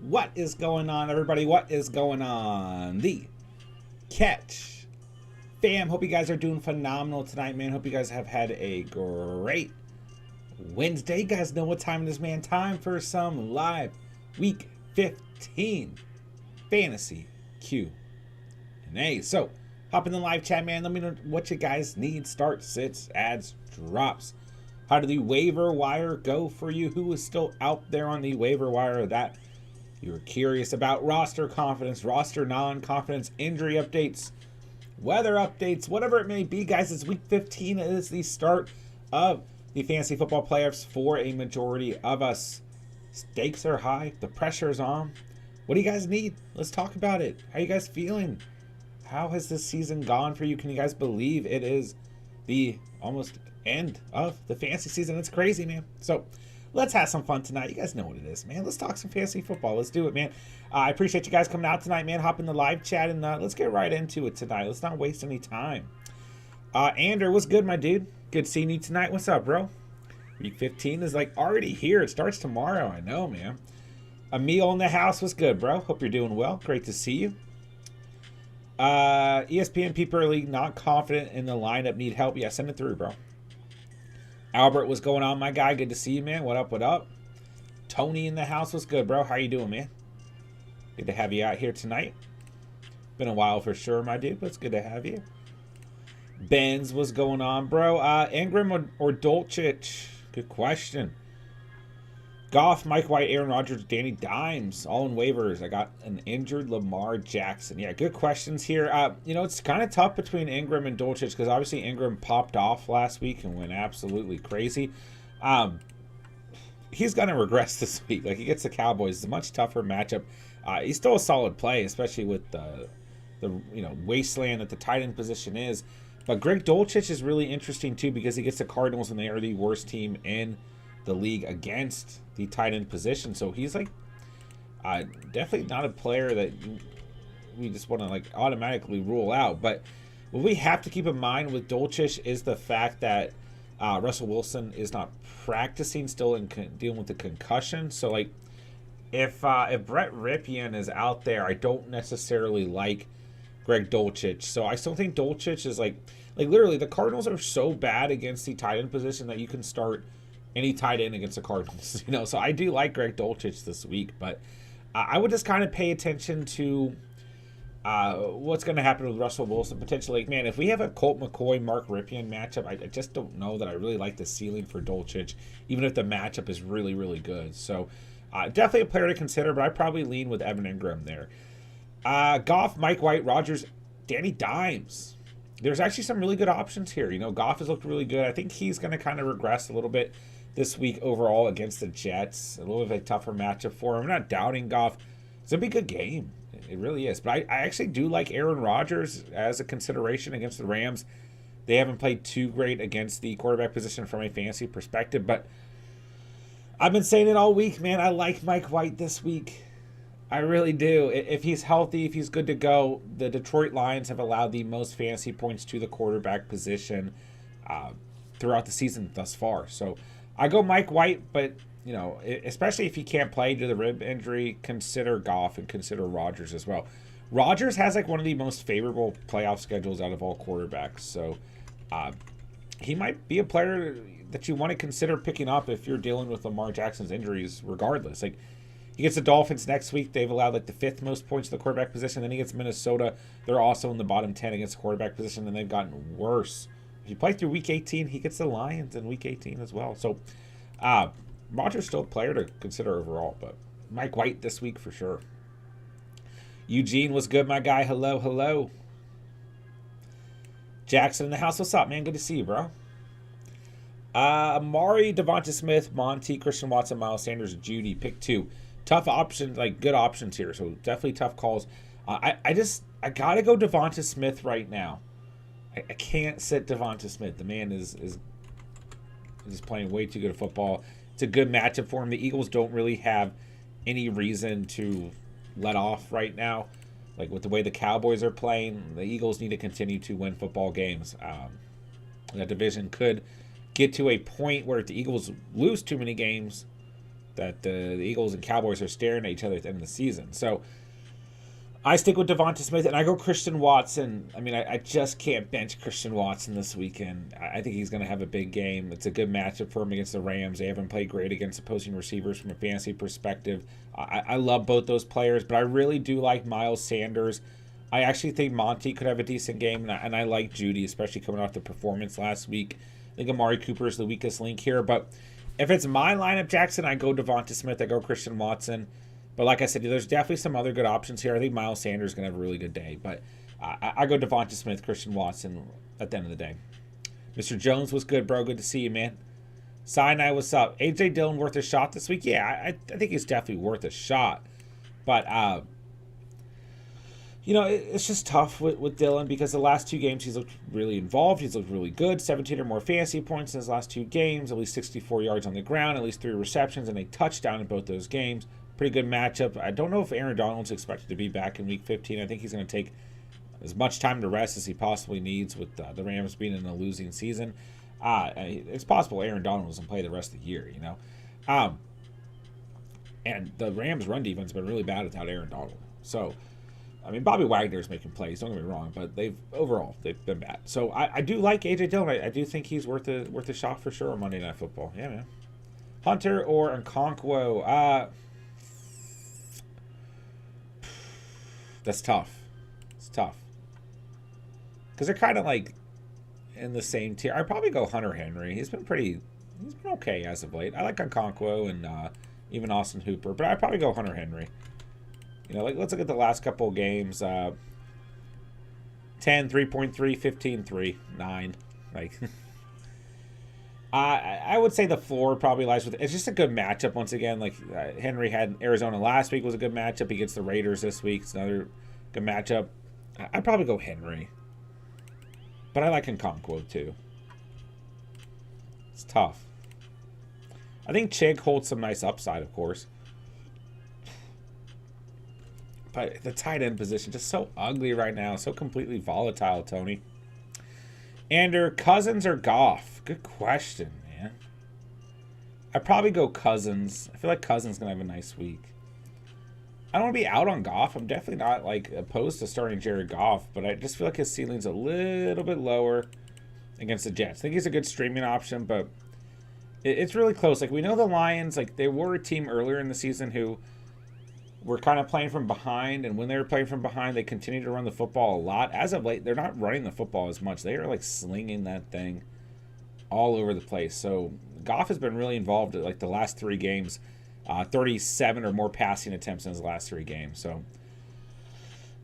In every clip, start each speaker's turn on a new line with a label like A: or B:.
A: What is going on, everybody? What is going on? The Catch fam. Hope you guys are doing phenomenal tonight, man. Hope you guys have had a great Wednesday. You guys know what time it is, man. Time for some live week 15 fantasy Q&A. So, hop in the live chat, man. Let me know what you guys need. Start, sits, ads, drops. How did the waiver wire go for you? Who is still out there on the waiver wire that you were curious about? Roster confidence, roster non-confidence, injury updates, weather updates, whatever it may be, guys. It's week 15. It is the start of the fantasy football playoffs for a majority of us. Stakes are high. The pressure is on. What do you guys need? Let's talk about it. How you guys feeling? How has this season gone for you? Can you guys believe it is the almost end of the fantasy season? It's crazy, man. So let's have some fun tonight. You guys know what it is, man. Let's talk some fantasy football. Let's do it, man. I appreciate you guys coming out tonight, man. Hop in the live chat and let's get right into it tonight. Let's not waste any time. Andrew, what's good, my dude? Good seeing you tonight. What's up, bro? Week 15 is like already here. It starts tomorrow. I know, man. Emil in the house. What's good, bro? Hope you're doing well. Great to see you. ESPN People League, not confident in the lineup. Need help? Yeah, send it through, bro. Albert, what's going on, my guy? Good to see you, man. What up, what up? Tony in the house. What's good, bro? How you doing, man? Good to have you out here tonight. Been a while for sure, my dude, but it's good to have you. Benz, what's going on, bro? Ingram or Dolchich? Good question. Goff, Mike White, Aaron Rodgers, Danny Dimes, all in waivers. I got an injured Lamar Jackson. Yeah, good questions here. It's kind of tough between Ingram and Dolchich because obviously Ingram popped off last week and went absolutely crazy. He's going to regress this week. Like, he gets the Cowboys. It's a much tougher matchup. He's still a solid play, especially with the wasteland that the tight end position is. But Greg Dolchich is really interesting too because he gets the Cardinals and they are the worst team in the league against the tight end position. So he's like definitely not a player that we just want to like automatically rule out. But what we have to keep in mind with Dolchich is the fact that Russell Wilson is not practicing still and dealing with the concussion. So like if Brett Ripien is out there, I don't necessarily like Greg Dolchich. So I still think Dolchich is like literally the Cardinals are so bad against the tight end position that you can start any tight end against the Cardinals. So I do like Greg Dolchich this week, but I would just kind of pay attention to what's going to happen with Russell Wilson potentially. Like, man, if we have a Colt McCoy, Mark Ripien matchup, I just don't know that I really like the ceiling for Dolchich, even if the matchup is really, really good. So definitely a player to consider, but I probably lean with Evan Ingram there. Goff, Mike White, Rodgers, Danny Dimes. There's actually some really good options here. Goff has looked really good. I think he's going to kind of regress a little bit this week overall against the Jets. A little bit of a tougher matchup for him. I'm not doubting Goff. It's going to be a good game. It really is. But I actually do like Aaron Rodgers as a consideration against the Rams. They haven't played too great against the quarterback position from a fantasy perspective. But I've been saying it all week, man. I like Mike White this week. I really do. If he's healthy, if he's good to go, the Detroit Lions have allowed the most fantasy points to the quarterback position throughout the season thus far. So I go Mike White, but, especially if he can't play due to the rib injury, consider Goff and consider Rodgers as well. Rodgers has like one of the most favorable playoff schedules out of all quarterbacks. So he might be a player that you want to consider picking up if you're dealing with Lamar Jackson's injuries regardless. Like, he gets the Dolphins next week. They've allowed like the 5th most points to the quarterback position. Then he gets Minnesota. They're also in the bottom 10 against the quarterback position, and they've gotten worse. If you play through week 18, he gets the Lions in week 18 as well. So Rodgers still a player to consider overall, but Mike White this week for sure. Eugene, what's good, my guy? Hello, hello. Jackson in the house. What's up, man? Good to see you, bro. Amari, Devonta Smith, Monty, Christian Watson, Miles Sanders, Judy. Pick 2. Tough options, like good options here. So definitely tough calls. I got to go Devonta Smith right now. I can't sit Devonta Smith. The man is playing way too good at football. It's a good matchup for him. The Eagles don't really have any reason to let off right now. Like with the way the Cowboys are playing, the Eagles need to continue to win football games. That division could get to a point where if the Eagles lose too many games, that the Eagles and Cowboys are staring at each other at the end of the season. So I stick with Devonta Smith, and I go Christian Watson. I mean, I just can't bench Christian Watson this weekend. I think he's going to have a big game. It's a good matchup for him against the Rams. They haven't played great against opposing receivers from a fantasy perspective. I love both those players, but I really do like Miles Sanders. I actually think Monty could have a decent game, and I like Judy, especially coming off the performance last week. I think Amari Cooper is the weakest link here, but if it's my lineup, Jackson, I go Devonta Smith, I go Christian Watson. But like I said, there's definitely some other good options here. I think Miles Sanders is going to have a really good day. But I go Devonta Smith, Christian Watson at the end of the day. Mr. Jones, what's good, bro? Good to see you, man. Sinai, what's up? A.J. Dillon worth a shot this week? Yeah, I think he's definitely worth a shot. But, it's just tough with Dillon because the last 2 games he's looked really involved. He's looked really good. 17 or more fantasy points in his last 2 games. At least 64 yards on the ground. At least 3 receptions and a touchdown in both those games. Pretty good matchup. I don't know if Aaron Donald's expected to be back in Week 15. I think he's going to take as much time to rest as he possibly needs with the Rams being in a losing season. It's possible Aaron Donald doesn't play the rest of the year, And the Rams' run defense has been really bad without Aaron Donald. So, I mean, Bobby Wagner's making plays. Don't get me wrong, but they've been bad. So I do like A.J. Dillon. I do think he's worth a shot for sure on Monday Night Football. Yeah, man. Hunter or Nkonkwo? That's tough. It's tough. Because they're kind of like in the same tier. I'd probably go Hunter Henry. He's been okay as of late. I like Nkonkwo and even Austin Hooper, but I'd probably go Hunter Henry. Let's look at the last couple of games. 10, 3.3, 15, 3, 9. I would say the floor probably lies with. It's just a good matchup once again. Henry had Arizona last week was a good matchup. He gets the Raiders this week. It's another good matchup. I'd probably go Henry, but I like Nkonkwo too. It's tough. I think Chig holds some nice upside, of course, but the tight end position just so ugly right now, so completely volatile. Tony. Andrew, Cousins or Goff? Good question, man. I'd probably go Cousins. I feel like Cousins going to have a nice week. I don't want to be out on Goff. I'm definitely not opposed to starting Jared Goff, but I just feel like his ceiling's a little bit lower against the Jets. I think he's a good streaming option, but it's really close. We know the Lions, they were a team earlier in the season who were kind of playing from behind, and when they were playing from behind, they continued to run the football a lot. As of late, they're not running the football as much. They are slinging that thing all over the place. So Goff has been really involved at the last 3 games, 37 or more passing attempts in his last 3 games. So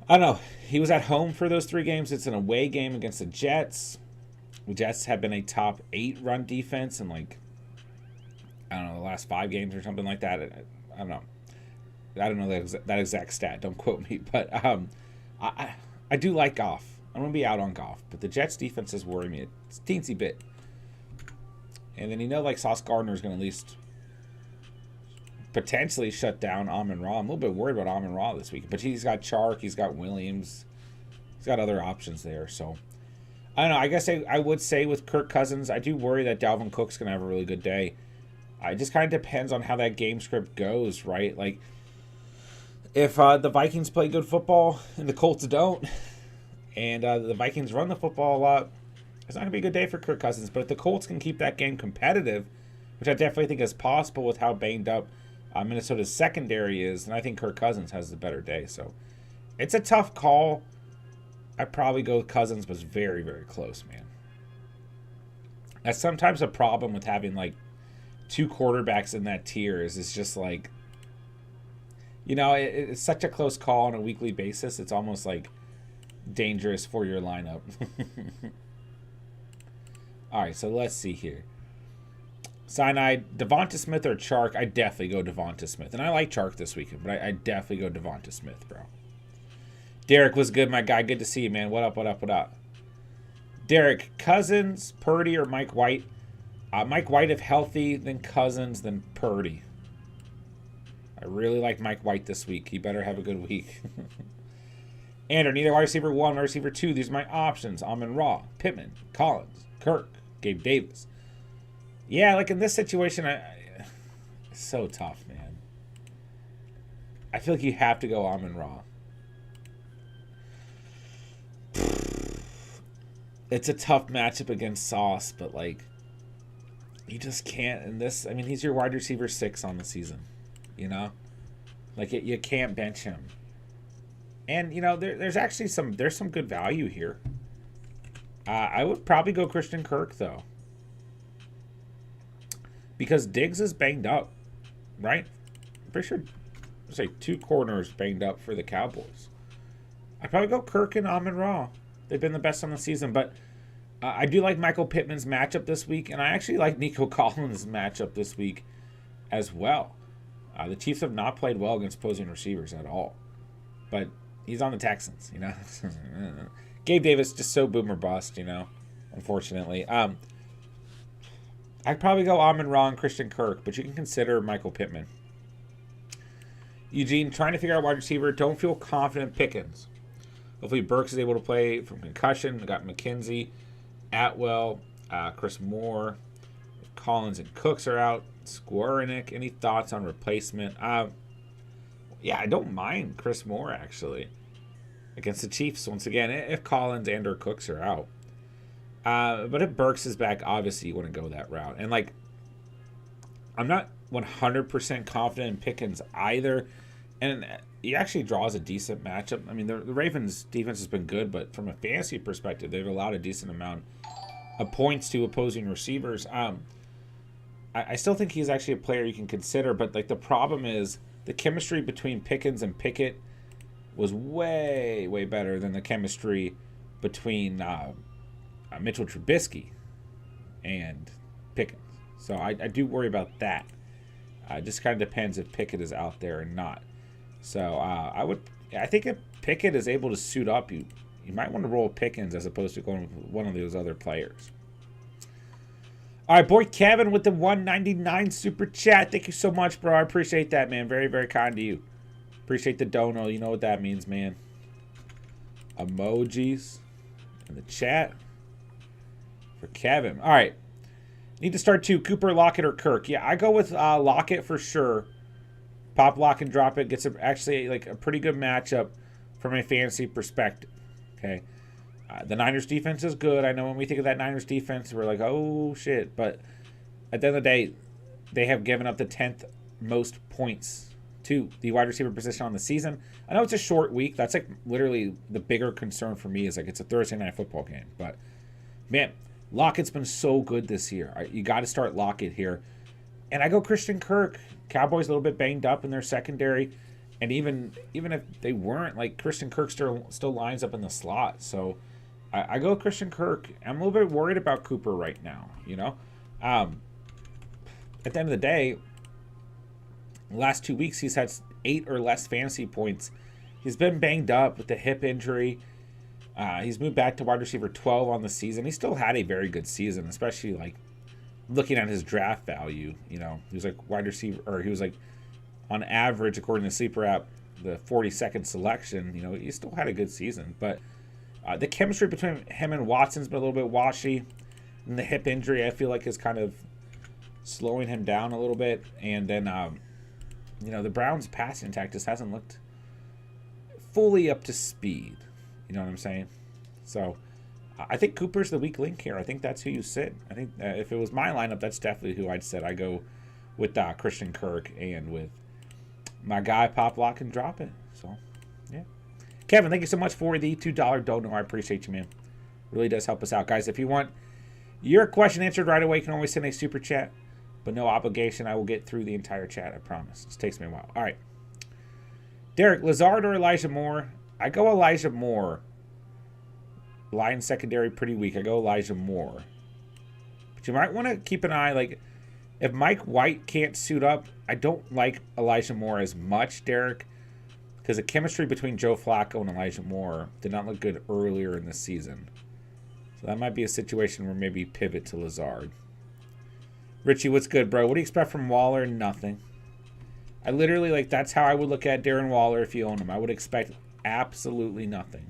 A: I don't know. He was at home for those 3 games. It's an away game against the Jets. The Jets have been a top 8 run defense in the last 5 games or something like that. I don't know. I don't know that exact stat. Don't quote me. But I do like Goff. I'm going to be out on Goff. But the Jets' defense is worrying me. It's a teensy bit. And then Sauce Gardner is going to at least potentially shut down Amon-Ra. I'm a little bit worried about Amon-Ra this week. But he's got Chark. He's got Williams. He's got other options there. So, I don't know. I guess I would say with Kirk Cousins, I do worry that Dalvin Cook's going to have a really good day. It just kind of depends on how that game script goes, right? If the Vikings play good football and the Colts don't, and the Vikings run the football a lot, it's not going to be a good day for Kirk Cousins. But if the Colts can keep that game competitive, which I definitely think is possible with how banged up Minnesota's secondary is, then I think Kirk Cousins has the better day. So it's a tough call. I'd probably go with Cousins, but it's very, very close, man. That's sometimes a problem with having 2 quarterbacks in that tier is it's just it's such a close call on a weekly basis. It's almost dangerous for your lineup. All right, so let's see here. Sinai, Devonta Smith or Chark? I definitely go Devonta Smith. And I like Chark this weekend, but I definitely go Devonta Smith, bro. Derek was good, my guy. Good to see you, man. What up, what up, what up? Derek, Cousins, Purdy, or Mike White? Mike White, if healthy, then Cousins, then Purdy. I really like Mike White this week. He better have a good week. Andrew, neither wide receiver 1, wide receiver 2. These are my options. Amon-Ra, Pittman, Collins, Kirk, Gabe Davis. Yeah, in this situation, It's so tough, man. I feel like you have to go Amon-Ra. It's a tough matchup against Sauce, but like, you just can't. In this, I mean, he's your wide receiver 6 on the season. You know, like you can't bench him. And you know, there's actually some good value here. I would probably go Christian Kirk though, because Diggs is banged up, right? I'm pretty sure, say 2 corners banged up for the Cowboys. I'd probably go Kirk and Amon-Ra. They've been the best on the season, but I do like Michael Pittman's matchup this week, and I actually like Nico Collins' matchup this week as well. The Chiefs have not played well against opposing receivers at all, but he's on the Texans, you know. Gabe Davis just so boom or bust, you know, unfortunately. I'd probably go Amon-Ra and Christian Kirk, but you can consider Michael Pittman. Eugene, trying to figure out wide receiver. Don't feel confident Pickens. Hopefully Burks is able to play from concussion. We got McKenzie, Atwell, Chris Moore, Collins and Cooks are out. Squirnick, any thoughts on replacement? Yeah, I don't mind Chris Moore actually against the Chiefs once again if Collins and or Cooks are out. But if Burks is back, obviously you want to go that route. And like, I'm not 100% confident in Pickens either. And he actually draws a decent matchup. I mean, the Ravens' defense has been good, but from a fantasy perspective, they've allowed a decent amount of points to opposing receivers. I still think he's actually a player you can consider, but like the problem is the chemistry between Pickens and Pickett was way, way better than the chemistry between Mitchell Trubisky and Pickens. So I do worry about that. It just kind of depends if Pickett is out there or not. So I think if Pickett is able to suit up, you might want to roll Pickens as opposed to going with one of those other players. All right, boy Kevin with the 199 super chat. Thank you so much, bro. I appreciate that, man. Very, very kind to you. Appreciate the dono. You know what that means, man. Emojis in the chat for Kevin. All right. Need to start 2. Cooper, Lockett, or Kirk. Yeah, I go with Lockett for sure. Pop, lock, and drop it. Gets actually like a pretty good matchup from a fantasy perspective. Okay. The Niners defense is good. I know when we think of that Niners defense, we're like, oh, shit. But at the end of the day, they have given up the 10th most points to the wide receiver position on the season. I know it's a short week. That's like literally the bigger concern for me is like it's a Thursday night football game. But, man, Lockett's been so good this year. You got to start Lockett here. And I go Christian Kirk. Cowboys a little bit banged up in their secondary. And even if they weren't, like Christian Kirk still lines up in the slot. So I go Christian Kirk. I'm a little bit worried about Cooper right now, you know. At the end of the day, the last 2 weeks he's had 8 or less fantasy points. He's been banged up with the hip injury. He's moved back to wide receiver 12 on the season. He still had a very good season, especially like looking at his draft value. You know, he was like wide receiver, or he was like on average, according to Sleeper app, the 42nd selection. You know, he still had a good season, but the chemistry between him and Watson's been a little bit washy, and the hip injury I feel like is kind of slowing him down a little bit. And then, you know, the Browns' passing attack just hasn't looked fully up to speed. You know what I'm saying? So I think Cooper's the weak link here. I think that's who you sit. I think if it was my lineup, that's definitely who I'd sit. I go with Christian Kirk and with my guy Pop, Lock, and Drop It. So, yeah. Kevin, thank you so much for the $2 dono. I appreciate you, man. Really does help us out. Guys, if you want your question answered right away, you can always send a super chat, but no obligation. I will get through the entire chat, I promise. It just takes me a while. All right. Derek, Lazard or Elijah Moore? I go Elijah Moore. Lions secondary pretty weak. I go Elijah Moore. But you might want to keep an eye, like, if Mike White can't suit up, I don't like Elijah Moore as much, Derek, because the chemistry between Joe Flacco and Elijah Moore did not look good earlier in the season. So that might be a situation where maybe pivot to Lazard. Richie, what's good, bro? What do you expect from Waller? Nothing. I literally, like, that's how I would look at Darren Waller if you own him. I would expect absolutely nothing.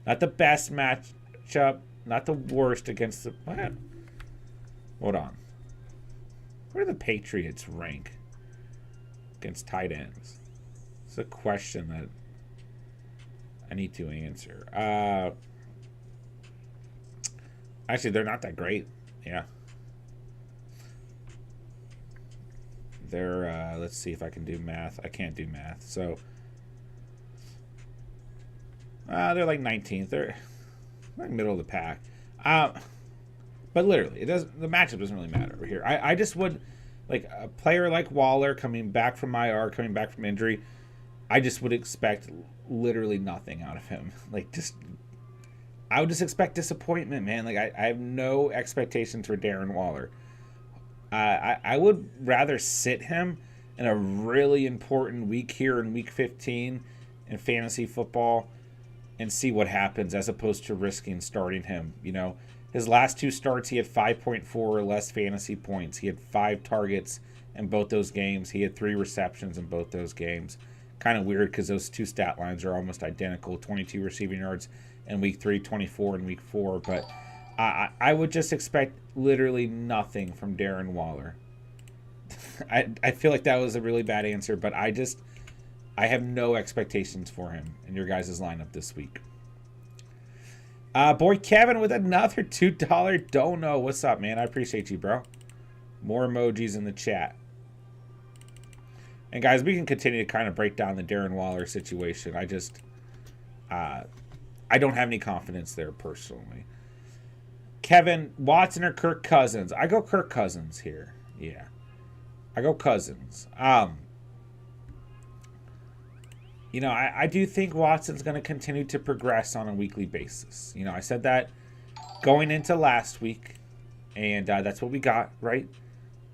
A: Not the best matchup, not the worst against the... What? Hold on. Where do the Patriots rank against tight ends? It's a question that I need to answer. Actually, they're not that great. Yeah. They're, let's see if I can do math. I can't do math. So, they're like 19th. They're like middle of the pack. But literally, the matchup doesn't really matter over here. I just would, like, a player like Waller coming back from IR, coming back from injury, I just would expect literally nothing out of him. Like, I would just expect disappointment, man. Like, I have no expectations for Darren Waller. I would rather sit him in a really important week here in week 15 in fantasy football and see what happens as opposed to risking starting him. You know, his last 2 starts, he had 5.4 or less fantasy points. He had 5 targets in both those games. He had 3 receptions in both those games. Kind of weird because those 2 stat lines are almost identical. 22 receiving yards in week 3, 24 in week 4. But I would just expect literally nothing from Darren Waller. I feel like that was a really bad answer, but I have no expectations for him in your guys' lineup this week. Boy Kevin with another $2 dono. What's up, man? I appreciate you, bro. More emojis in the chat. And guys, we can continue to kind of break down the Darren Waller situation. I don't have any confidence there personally. Kevin, Watson or Kirk Cousins? I go Kirk Cousins here. Yeah. I go Cousins. You know, I do think Watson's going to continue to progress on a weekly basis. You know, I said that going into last week, and that's what we got, right?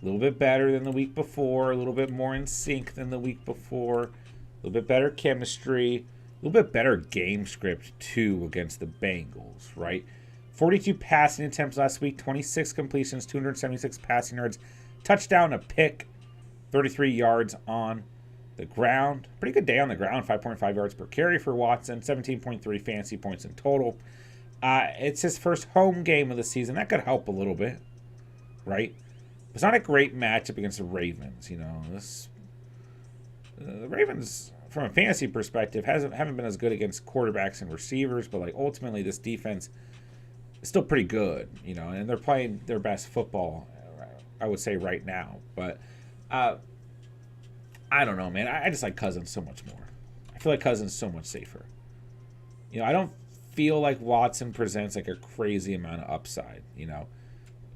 A: A little bit better than the week before, a little bit more in sync than the week before, a little bit better chemistry, a little bit better game script, too, against the Bengals, right? 42 passing attempts last week, 26 completions, 276 passing yards, touchdown, a pick, 33 yards on the ground. Pretty good day on the ground, 5.5 yards per carry for Watson, 17.3 fantasy points in total. It's his first home game of the season. That could help a little bit, right? It's not a great matchup against the Ravens, you know. The Ravens, from a fantasy perspective, haven't been as good against quarterbacks and receivers, but like ultimately this defense is still pretty good, you know, and they're playing their best football, I would say, right now. But I don't know, man. I just like Cousins so much more. I feel like Cousins so much safer. You know, I don't feel like Watson presents like a crazy amount of upside, you know.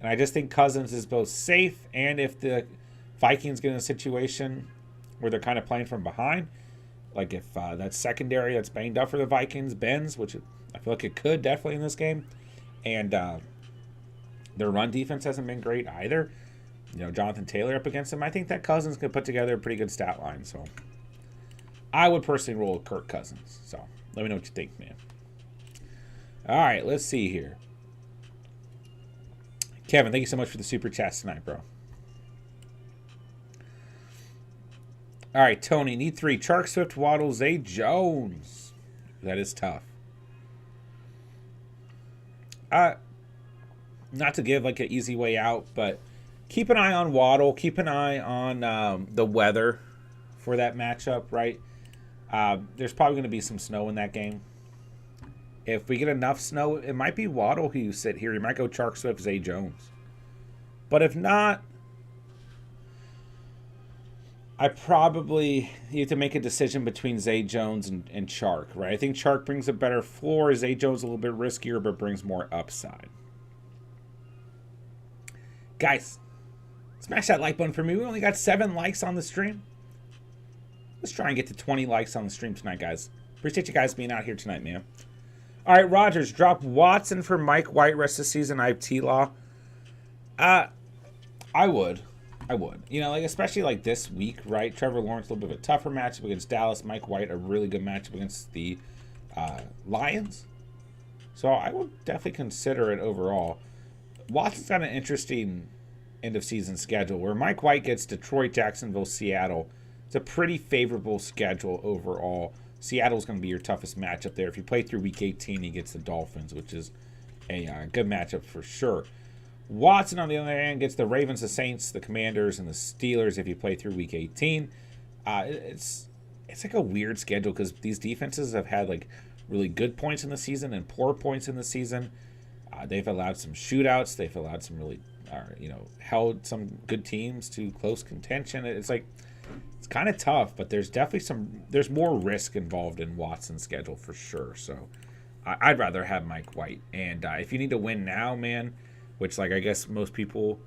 A: And I just think Cousins is both safe, and if the Vikings get in a situation where they're kind of playing from behind, like if that secondary that's banged up for the Vikings bends, which I feel like it could definitely in this game, and their run defense hasn't been great either. You know, Jonathan Taylor up against him, I think that Cousins could put together a pretty good stat line. So I would personally roll with Kirk Cousins. So let me know what you think, man. All right, let's see here. Kevin, thank you so much for the super chats tonight, bro. All right, Tony, need 3. Chark, Swift, Waddle, Zay Jones. That is tough. Not to give like an easy way out, but keep an eye on Waddle. Keep an eye on the weather for that matchup, right? There's probably going to be some snow in that game. If we get enough snow, it might be Waddle who you sit here. You might go Chark, Swift, Zay Jones. But if not, I probably need to make a decision between Zay Jones and Chark, right? I think Chark brings a better floor. Zay Jones a little bit riskier, but brings more upside. Guys, smash that like button for me. We only got 7 likes on the stream. Let's try and get to 20 likes on the stream tonight, guys. Appreciate you guys being out here tonight, man. All right, Rogers, drop Watson for Mike White rest of the season. I have T-Law. I would. You know, like especially like this week, right? Trevor Lawrence, a little bit of a tougher matchup against Dallas. Mike White, a really good matchup against the Lions. So I would definitely consider it overall. Watson's got an interesting end-of-season schedule where Mike White gets Detroit, Jacksonville, Seattle. It's a pretty favorable schedule overall. Seattle's going to be your toughest matchup there. If you play through Week 18, he gets the Dolphins, which is a good matchup for sure. Watson, on the other hand, gets the Ravens, the Saints, the Commanders, and the Steelers if you play through Week 18. It's like a weird schedule because these defenses have had like really good points in the season and poor points in the season. They've allowed some shootouts. They've allowed some really, held some good teams to close contention. It's kind of tough, but there's definitely there's more risk involved in Watson's schedule for sure. So I'd rather have Mike White. And if you need to win now, man, which like I guess most people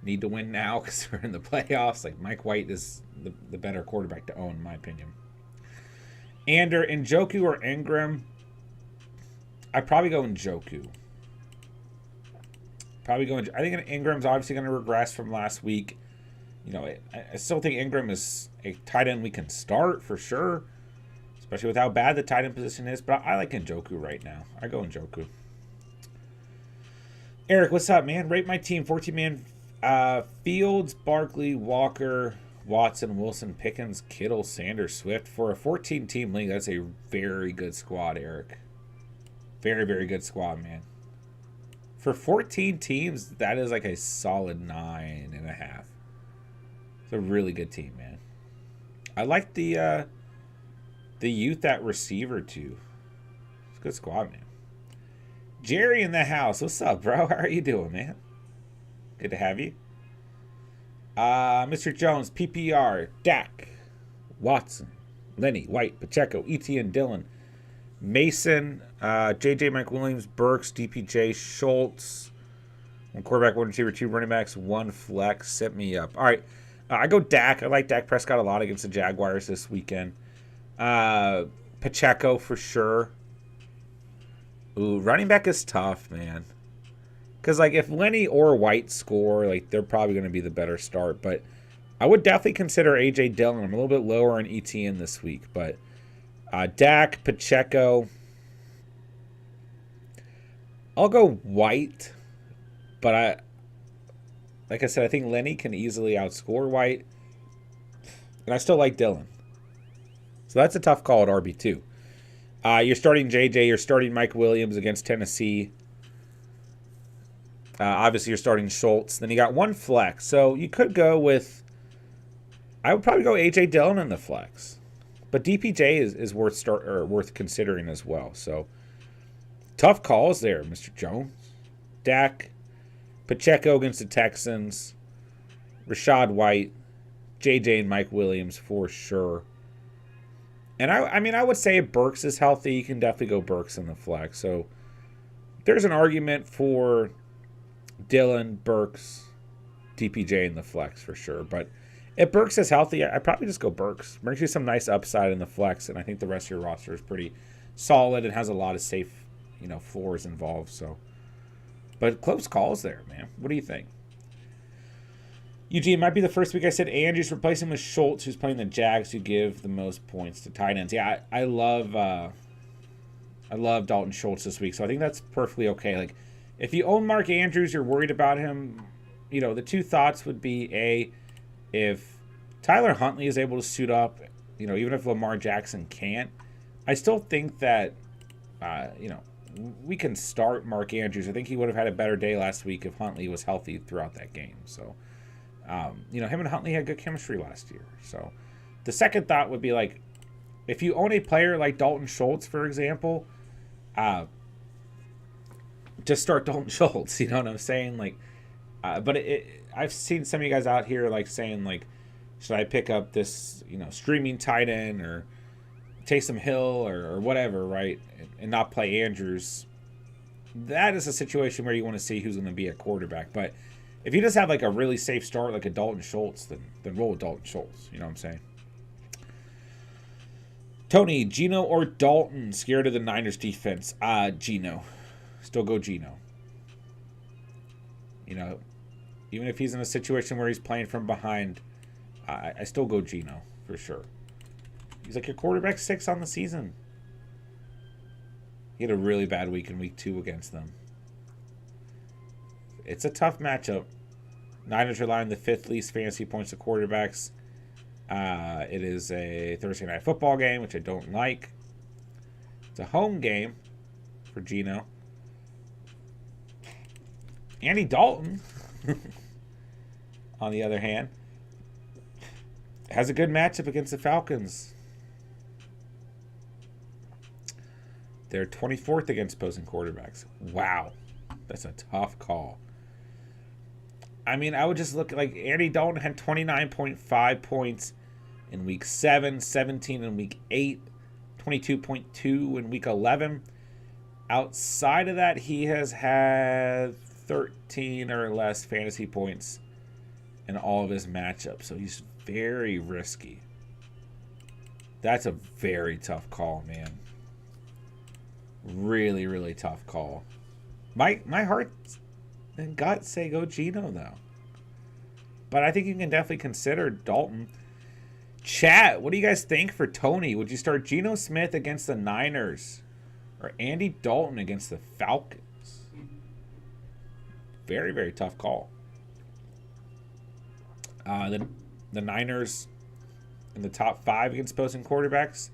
A: need to win now because they're in the playoffs, like Mike White is the better quarterback to own, in my opinion. Njoku or Ingram, I'd probably go Njoku. I think Ingram's obviously going to regress from last week. I still think Ingram is a tight end we can start for sure, especially with how bad the tight end position is. But I like Njoku right now. I go Njoku. Eric, what's up, man? Rate my team. 14-man Fields, Barkley, Walker, Watson, Wilson, Pickens, Kittle, Sanders, Swift. For a 14-team league, that's a very good squad, Eric. Very, very good squad, man. For 14 teams, that is like a solid 9.5. It's a really good team, man. I like the youth at receiver, too. It's a good squad, man. Jerry in the house. What's up, bro? How are you doing, man? Good to have you. Mr. Jones, PPR, Dak, Watson, Lenny, White, Pacheco, ETN, Dillon, Mason, JJ, Mike Williams, Burks, DPJ, Schultz, 1 quarterback, 1 receiver, 2 running backs, 1 flex. Set me up. All right. I go Dak. I like Dak Prescott a lot against the Jaguars this weekend. Pacheco for sure. Ooh, running back is tough, man. Because, like, if Lenny or White score, like, they're probably going to be the better start. But I would definitely consider A.J. Dillon. I'm a little bit lower on ETN this week. But Dak, Pacheco. I'll go White. But like I said, I think Lenny can easily outscore White. And I still like Dillon. So that's a tough call at RB2. You're starting JJ. You're starting Mike Williams against Tennessee. Obviously, you're starting Schultz. Then you got 1 flex. So you could go with... I would probably go A.J. Dillon in the flex. But DPJ is worth considering as well. So tough calls there, Mr. Jones. Dak, Pacheco against the Texans, Rashad White, JJ and Mike Williams for sure. And I would say if Burks is healthy, you can definitely go Burks in the flex. So there's an argument for Dillon, Burks, DPJ in the flex for sure. But if Burks is healthy, I'd probably just go Burks. Brings you some nice upside in the flex, and I think the rest of your roster is pretty solid and has a lot of safe, floors involved. So, but close calls there, man. What do you think? Eugene, might be the first week I said Andrews replacing with Schultz, who's playing the Jags, who give the most points to tight ends. Yeah, I love Dalton Schultz this week, so I think that's perfectly okay. Like, if you own Mark Andrews, you're worried about him. The 2 thoughts would be if Tyler Huntley is able to suit up, even if Lamar Jackson can't, I still think that we can start Mark Andrews. I think he would have had a better day last week if Huntley was healthy throughout that game. So. Him and Huntley had good chemistry last year. So the second thought would be like, if you own a player like Dalton Schultz, for example, just start Dalton Schultz. You know what I'm saying? Like, but I've seen some of you guys out here like saying like, should I pick up this, streaming tight end or Taysom Hill or whatever, right? And not play Andrews. That is a situation where you want to see who's going to be a quarterback. But if you just have like a really safe start like a Dalton Schultz, then roll with Dalton Schultz. You know what I'm saying? Tony, Geno or Dalton? Scared of the Niners defense? Geno. Still go Geno. Even if he's in a situation where he's playing from behind, I still go Geno for sure. He's like your quarterback 6 on the season. He had a really bad week in week 2 against them. It's a tough matchup. Niners rely on the 5th least fantasy points to quarterbacks. It is a Thursday night football game, which I don't like. It's a home game for Geno. Andy Dalton, on the other hand, has a good matchup against the Falcons. They're 24th against opposing quarterbacks. Wow. That's a tough call. I mean, I would just look like Andy Dalton had 29.5 points in week 7, 17 in week 8, 22.2 in week 11. Outside of that, he has had 13 or less fantasy points in all of his matchups. So he's very risky. That's a very tough call, man. Really, really tough call. My heart and gut say go Geno, though. But I think you can definitely consider Dalton. Chat, what do you guys think for Tony? Would you start Geno Smith against the Niners or Andy Dalton against the Falcons? Very, very tough call. The Niners in the top 5 against opposing quarterbacks.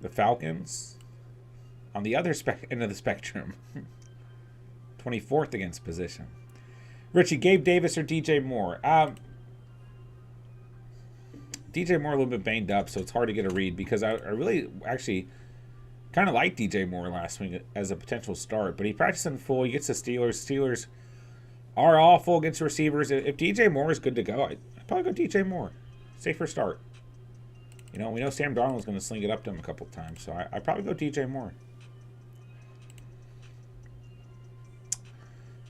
A: The Falcons on the other end of the spectrum. 24th against position. Richie, Gabe Davis or DJ Moore? DJ Moore a little bit banged up, so it's hard to get a read because I really actually kind of liked DJ Moore last week as a potential start, but he practiced in full. He gets the Steelers. Steelers are awful against receivers. If DJ Moore is good to go, I'd probably go DJ Moore. Safer start. You know, we know Sam Darnold's going to sling it up to him a couple times, so I'd probably go DJ Moore.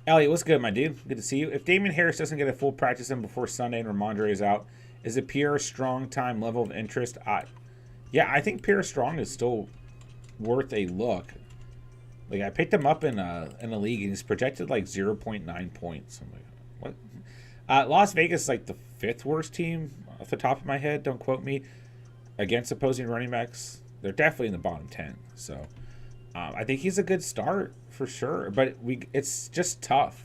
A: Elliot, what's good, my dude? Good to see you. If Damian Harris doesn't get a full practice in before Sunday and Ramondre is out, is it Pierre Strong time level of interest? Yeah, I think Pierre Strong is still worth a look. Like, I picked him up in a league, and he's projected like 0.9 points. I'm like, what? Las Vegas is like the 5th worst team off the top of my head. Don't quote me. Against opposing running backs, they're definitely in the bottom 10. So, I think he's a good start for sure. But it's just tough.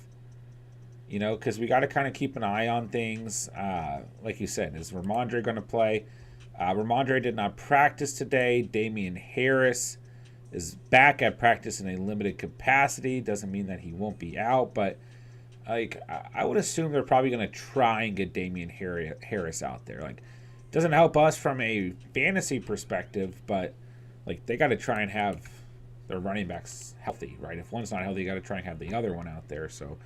A: You know, because we got to kind of keep an eye on things. Like you said, is Ramondre going to play? Ramondre did not practice today. Damian Harris is back at practice in a limited capacity. Doesn't mean that he won't be out, but like I would assume they're probably going to try and get Damian Harris out there. Like, doesn't help us from a fantasy perspective, but like they got to try and have their running backs healthy, right? If one's not healthy, you got to try and have the other one out there. So,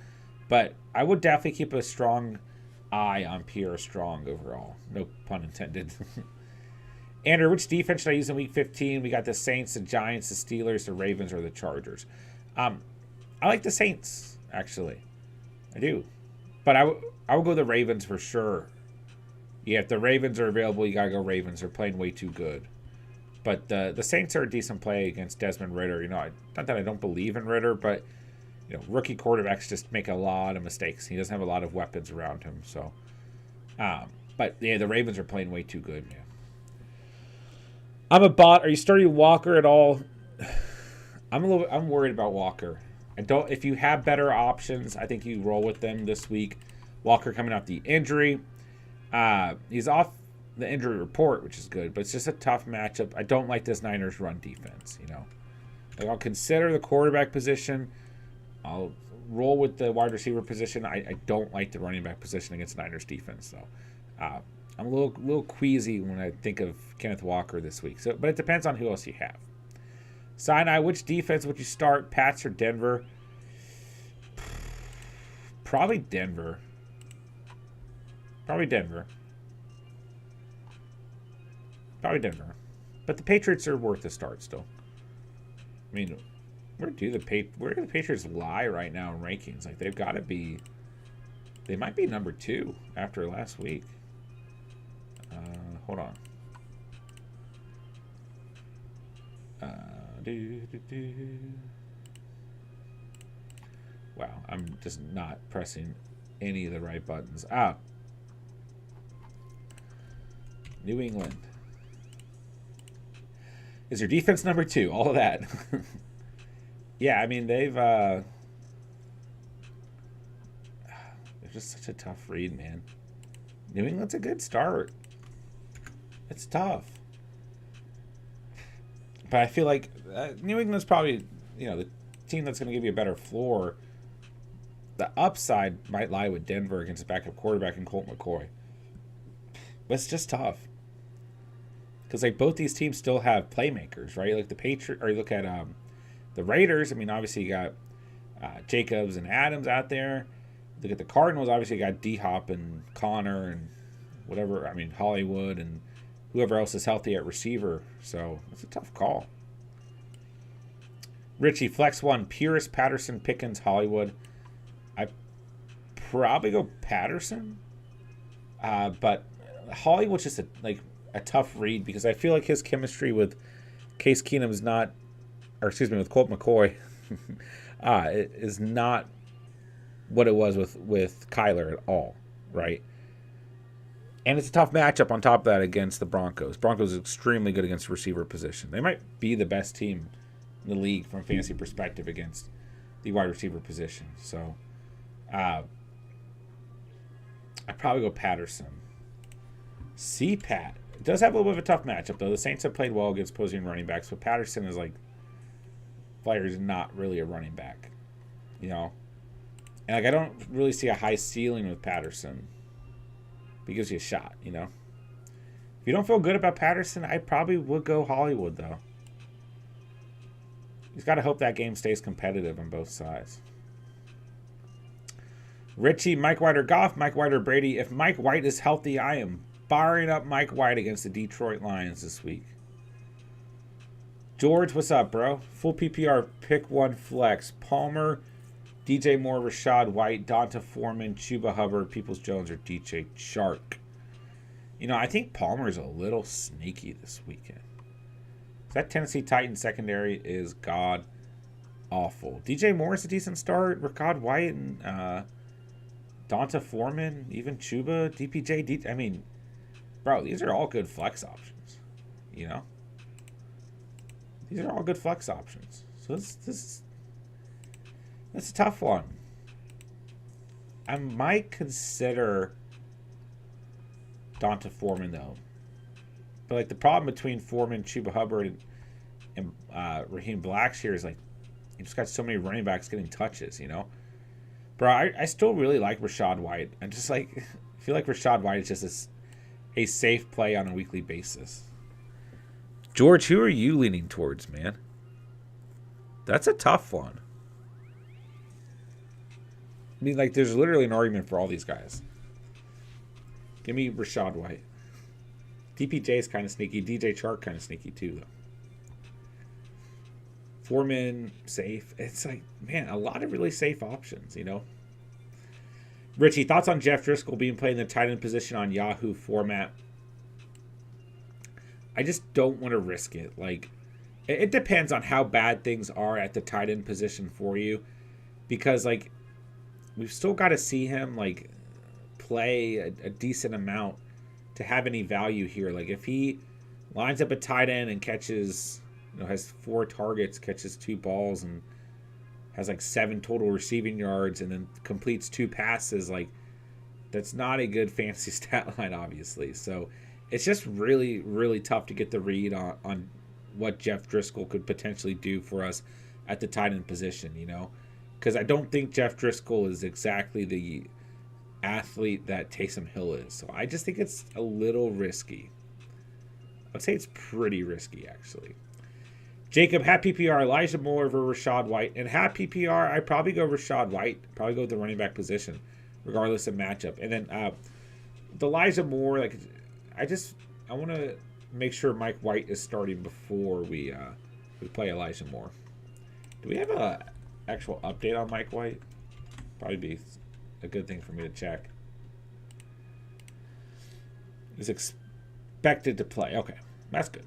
A: but I would definitely keep a strong eye on Pierre Strong overall. No pun intended. Andrew, which defense should I use in Week 15? We got the Saints, the Giants, the Steelers, the Ravens, or the Chargers. I like the Saints, actually. I do. But I would go the Ravens for sure. Yeah, if the Ravens are available, you got to go Ravens. They're playing way too good. But the Saints are a decent play against Desmond Ridder. You know, not that I don't believe in Ridder, but you know, rookie quarterbacks just make a lot of mistakes. He doesn't have a lot of weapons around him. So, but yeah, the Ravens are playing way too good, man. I'm a bot. Are you starting Walker at all? I'm worried about Walker. If you have better options, I think you roll with them this week. Walker coming off the injury. He's off the injury report, which is good, but it's just a tough matchup. I don't like this Niners run defense, you know. Like, I'll consider the quarterback position. I'll roll with the wide receiver position. I don't like the running back position against Niners defense, though. I'm a little queasy when I think of Kenneth Walker this week. So, but it depends on who else you have. Sinai, which defense would you start, Pats or Denver? Probably Denver. Probably Denver. But the Patriots are worth a start still. I mean, where do the Patriots lie right now in rankings? Like, they've got to be. They might be number 2 after last week. Hold on. Wow, I'm just not pressing any of the right buttons. New England. Is your defense number 2? All of that. Yeah, I mean, they're just such a tough read, man. New England's a good start. It's tough. But I feel like New England's probably, you know, the team that's going to give you a better floor. The upside might lie with Denver against a backup quarterback and Colt McCoy. But it's just tough. Because like both these teams still have playmakers, right? Like the Patriots, or you look at the Raiders. I mean, obviously you got Jacobs and Adams out there. Look at the Cardinals. Obviously you got D-Hop and Connor and whatever. I mean, Hollywood and whoever else is healthy at receiver. So it's a tough call. Richie, flex one, Pierce, Patterson, Pickens, Hollywood. I probably go Patterson, but Hollywood's just a tough read because I feel like his chemistry with Case Keenum's not, or excuse me, with Colt McCoy, is not what it was with Kyler at all, right? And it's a tough matchup on top of that against the Broncos. Broncos are extremely good against the receiver position. They might be the best team in the league from a fantasy perspective against the wide receiver position. So I'd probably go Patterson. CPAT. It does have a little bit of a tough matchup, though. The Saints have played well against opposing running backs, but Patterson is Flyer's not really a running back, you know? And I don't really see a high ceiling with Patterson. He gives you a shot, you know? If you don't feel good about Patterson, I probably would go Hollywood, though. He's got to hope that game stays competitive on both sides. Richie, Mike White or Goff, Mike White or Brady. If Mike White is healthy, I am firing up Mike White against the Detroit Lions this week. George, what's up, bro? Full PPR, pick one flex. Palmer, DJ Moore, Rashad White, Donta Foreman, Chuba Hubbard, Peoples-Jones, or DJ Chark. You know, I think Palmer's a little sneaky this weekend. That Tennessee Titans secondary is god awful. DJ Moore is a decent start. Rashad White and Donta Foreman, even Chuba, DPJ. I mean, bro, these are all good flex options. You know, these are all good flex options. So that's a tough one. I might consider Donta Foreman though. But like the problem between Foreman, Chuba Hubbard, and Raheem Blackshear is like you just got so many running backs getting touches, you know. Bro, I still really like Rashad White. I just I feel like Rashad White is just a safe play on a weekly basis. George, who are you leaning towards, man? That's a tough one. I mean, like, there's literally an argument for all these guys. Give me Rashad White. DPJ is kind of sneaky. DJ Chark kind of sneaky too, though. Foreman, safe. It's like, man, a lot of really safe options, you know? Richie, thoughts on Jeff Driscoll being played in the tight end position on Yahoo format? I just don't want to risk it. Like, it depends on how bad things are at the tight end position for you. Because, like, we've still got to see him, like, play a decent amount to have any value here. Like, if he lines up a tight end and catches, you know, has 4 targets, catches 2 balls, and has like 7 total receiving yards, and then completes 2 passes, like, that's not a good fantasy stat line, obviously. So it's just really, really tough to get the read on what Jeff Driscoll could potentially do for us at the tight end position, you know? Because I don't think Jeff Driscoll is exactly the athlete that Taysom Hill is. So I just think it's a little risky. I'd say it's pretty risky, actually. Jacob, half PPR, Elijah Moore over Rashad White. And half PPR, I'd probably go Rashad White. Probably go with the running back position, regardless of matchup. And then the Elijah Moore, like, I want to make sure Mike White is starting before we play Elijah Moore. Do we have a actual update on Mike White? Probably be a good thing for me to check. He's expected to play. Okay, that's good.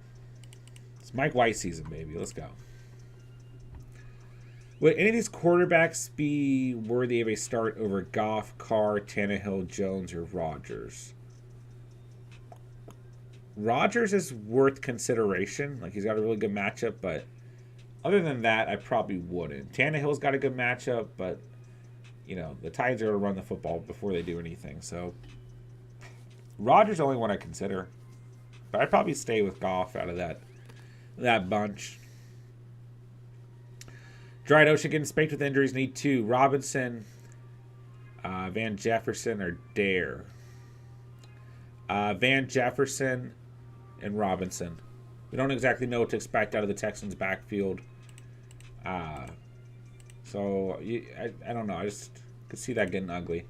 A: It's Mike White season, baby. Let's go. Would any of these quarterbacks be worthy of a start over Goff, Carr, Tannehill, Jones, or Rodgers? Rodgers is worth consideration. Like, he's got a really good matchup, but other than that, I probably wouldn't. Tannehill's got a good matchup, but you know, the Titans are going to run the football before they do anything. So Rodgers is the only one I consider. But I'd probably stay with Goff out of that bunch. Dried Ocean getting spanked with injuries. Need 2. Robinson, Van Jefferson or Dare. Van Jefferson and Robinson. We don't exactly know what to expect out of the Texans' backfield. So I don't know. I just could see that getting ugly.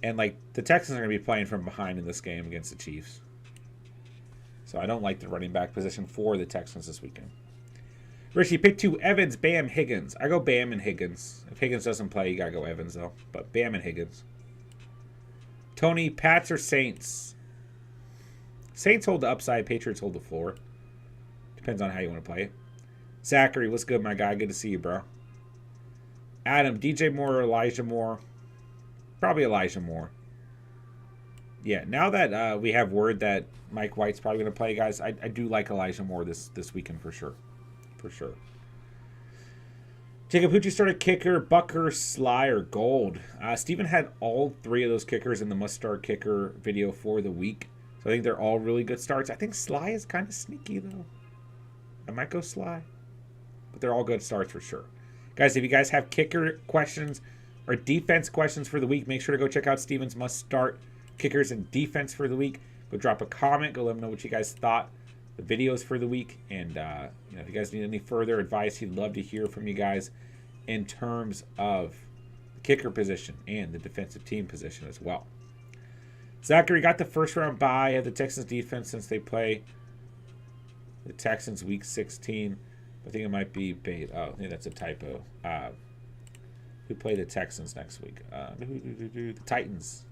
A: And like the Texans are going to be playing from behind in this game against the Chiefs. So I don't like the running back position for the Texans this weekend. Richie, pick 2, Evans, Bam, Higgins. I go Bam and Higgins. If Higgins doesn't play, you got to go Evans, though. But Bam and Higgins. Tony, Pats or Saints? Saints hold the upside. Patriots hold the floor. Depends on how you want to play it. Zachary, what's good, my guy? Good to see you, bro. Adam, DJ Moore or Elijah Moore? Probably Elijah Moore. Yeah, now that we have word that Mike White's probably going to play, guys, I do like Elijah Moore this weekend for sure. For sure. Jacob, who'd you start a kicker, Bucker, Sly, or Gold? Steven had all 3 of those kickers in the must-start kicker video for the week. So I think they're all really good starts. I think Sly is kind of sneaky, though. I might go Sly. But they're all good starts for sure. Guys, if you guys have kicker questions or defense questions for the week, make sure to go check out Steven's must-start kickers and defense for the week. Go drop a comment. Go let him know what you guys thought the videos for the week. And if you guys need any further advice, he'd love to hear from you guys in terms of the kicker position and the defensive team position as well. Zachary got the first round bye at the Texans defense since they play the Texans week 16. I think it might be bait. Oh, I think that's a typo. Who play the Texans next week? The Titans.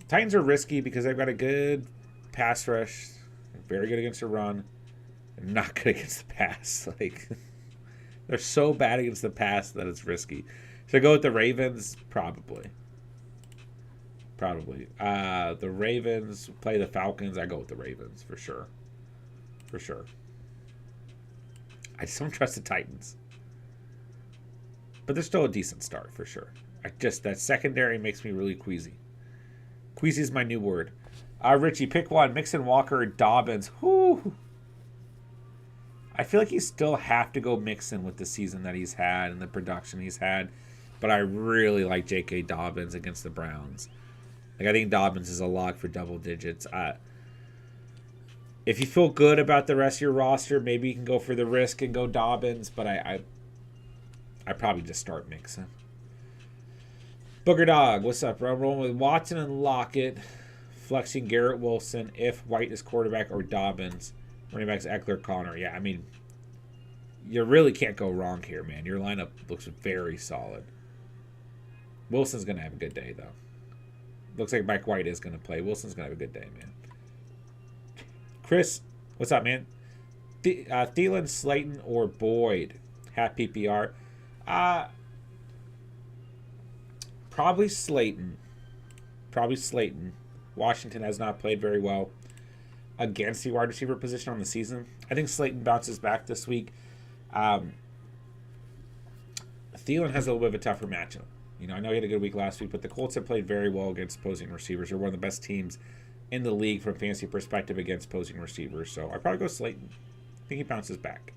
A: Titans are risky because they've got a good pass rush. Very good against the run. And not good against the pass. Like, they're so bad against the pass that it's risky. Should I go with the Ravens? Probably. The Ravens play the Falcons. I go with the Ravens for sure. For sure. I just don't trust the Titans. But they're still a decent start for sure. That secondary makes me really queasy. Queasy is my new word. Richie, pick 1. Mixon, Walker, or Dobbins. Whew. I feel like you still have to go Mixon with the season that he's had and the production he's had. But I really like J.K. Dobbins against the Browns. Like, I think Dobbins is a lock for double digits. If you feel good about the rest of your roster, maybe you can go for the risk and go Dobbins. But I probably just start Mixon. Booger Dog, what's up, bro? Rolling with Watson and Lockett. Flexing Garrett Wilson if White is quarterback or Dobbins. Running backs Eckler, Connor. Yeah, I mean, you really can't go wrong here, man. Your lineup looks very solid. Wilson's going to have a good day, though. Looks like Mike White is going to play. Wilson's going to have a good day, man. Chris, what's up, man? Thielen, Slayton, or Boyd? Half PPR. Probably Slayton. Washington has not played very well against the wide receiver position on the season. I think Slayton bounces back this week. Thielen has a little bit of a tougher matchup. I know he had a good week last week, but the Colts have played very well against opposing receivers. They're one of the best teams in the league from a fantasy perspective against opposing receivers. So I'd probably go Slayton. I think he bounces back.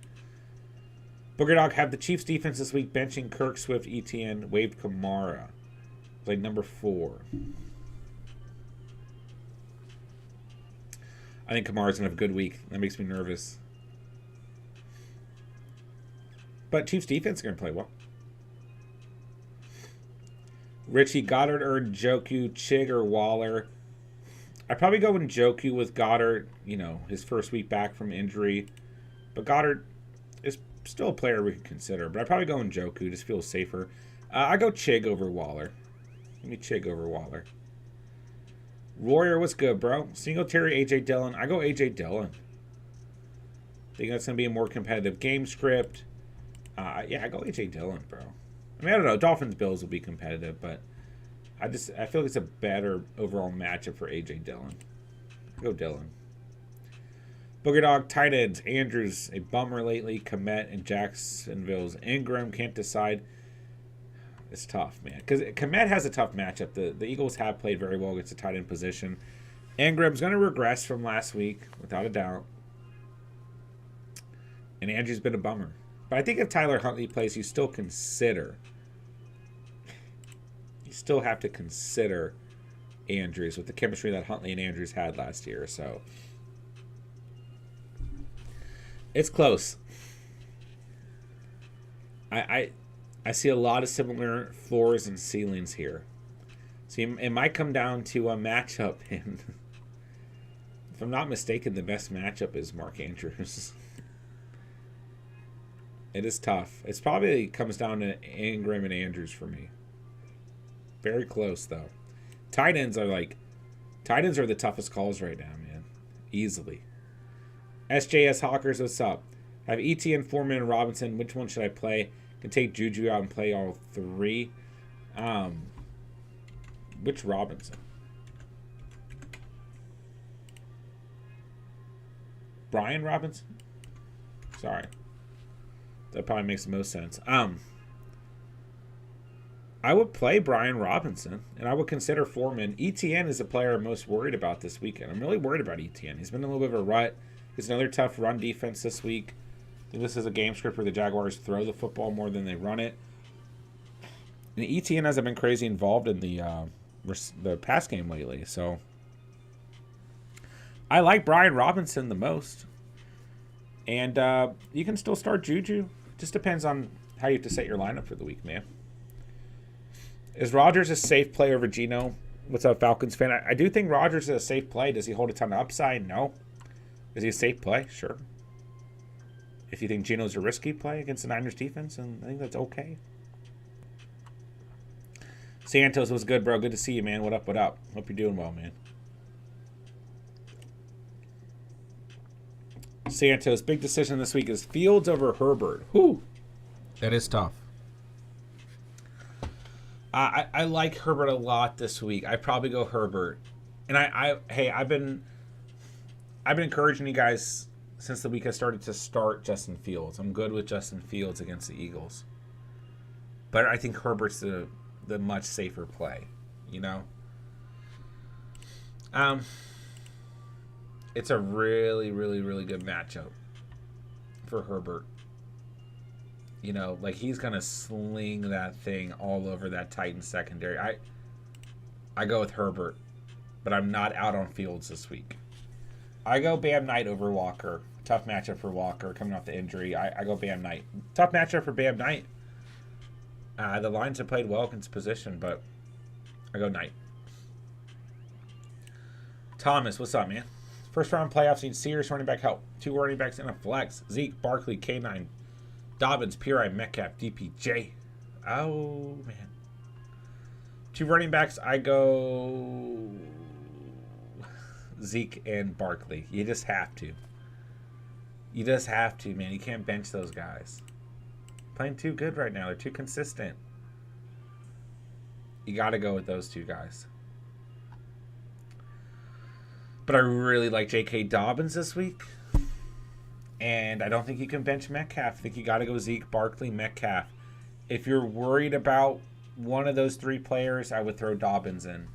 A: Booger Dog have the Chiefs defense this week benching Kirk, Swift, ETN, waived Kamara. Like number 4. I think Kamara's going to have a good week. That makes me nervous. But Chiefs defense is going to play well. Richie, Goddard or Njoku, Chig or Waller. I'd probably go Njoku with Goddard, his first week back from injury. But Goddard is still a player we could consider. But I'd probably go Njoku, just feels safer. I go Chig over Waller. Give me Chig over Waller. Warrior, what's good, bro? Singletary, A.J. Dillon. I go A.J. Dillon. Think that's going to be a more competitive game script. Yeah, I go A.J. Dillon, bro. I mean, I don't know. Dolphins Bills will be competitive, but I feel like it's a better overall matchup for A.J. Dillon. Go Dillon. Booger Dog, tight ends. Andrews, a bummer lately. Komet and Jacksonville's Ingram can't decide. It's tough, man. Because Komet has a tough matchup. The Eagles have played very well against the tight end position. Ingram's going to regress from last week, without a doubt. And Andrew's been a bummer. But I think if Tyler Huntley plays, you still consider still have to consider Andrews with the chemistry that Huntley and Andrews had last year. So it's close. I see a lot of similar floors and ceilings here. See, it might come down to a matchup, and if I'm not mistaken, the best matchup is Mark Andrews. It is tough. It's probably comes down to Ingram and Andrews for me. Very close though. Tight ends are the toughest calls right now, man. Easily. SJS Hawkers, what's up? I have ETN, Foreman, and Robinson. Which one should I play? Can take Juju out and play all three. Which Robinson? Brian Robinson? Sorry. That probably makes the most sense. I would play Brian Robinson, and I would consider Foreman. ETN is the player I'm most worried about this weekend. I'm really worried about ETN. He's been in a little bit of a rut. He's another tough run defense this week. I think this is a game script where the Jaguars throw the football more than they run it. And ETN hasn't been crazy involved in the pass game lately. So I like Brian Robinson the most. And you can still start Juju. Just depends on how you have to set your lineup for the week, man. Is Rodgers a safe play over Geno? What's up, Falcons fan? I do think Rodgers is a safe play. Does he hold a ton of upside? No. Is he a safe play? Sure. If you think Geno's a risky play against the Niners defense, and I think that's okay. Santos was good, bro. Good to see you, man. What up, what up? Hope you're doing well, man. Santos, big decision this week is Fields over Herbert. Whew. That is tough. I like Herbert a lot this week. I probably go Herbert. And I've been encouraging you guys since the week I started to start Justin Fields. I'm good with Justin Fields against the Eagles. But I think Herbert's the much safer play, you know? It's a really, really, really good matchup for Herbert. You know, like he's going to sling that thing all over that Titans secondary. I go with Herbert, but I'm not out on Fields this week. I go Bam Knight over Walker. Tough matchup for Walker coming off the injury. I go Bam Knight. Tough matchup for Bam Knight. The Lions have played well against position, but I go Knight. Thomas, what's up, man? First round playoffs need serious running back help. 2 running backs and a flex. Zeke, Barkley, K9, Dobbins, Pirine, Metcalf, DPJ. Oh, man. 2 running backs, I go Zeke and Barkley. You just have to. You just have to, man. You can't bench those guys. Playing too good right now. They're too consistent. You got to go with those 2 guys. But I really like J.K. Dobbins this week. And I don't think you can bench Metcalf. I think you got to go Zeke, Barkley, Metcalf. If you're worried about one of those 3 players, I would throw Dobbins in.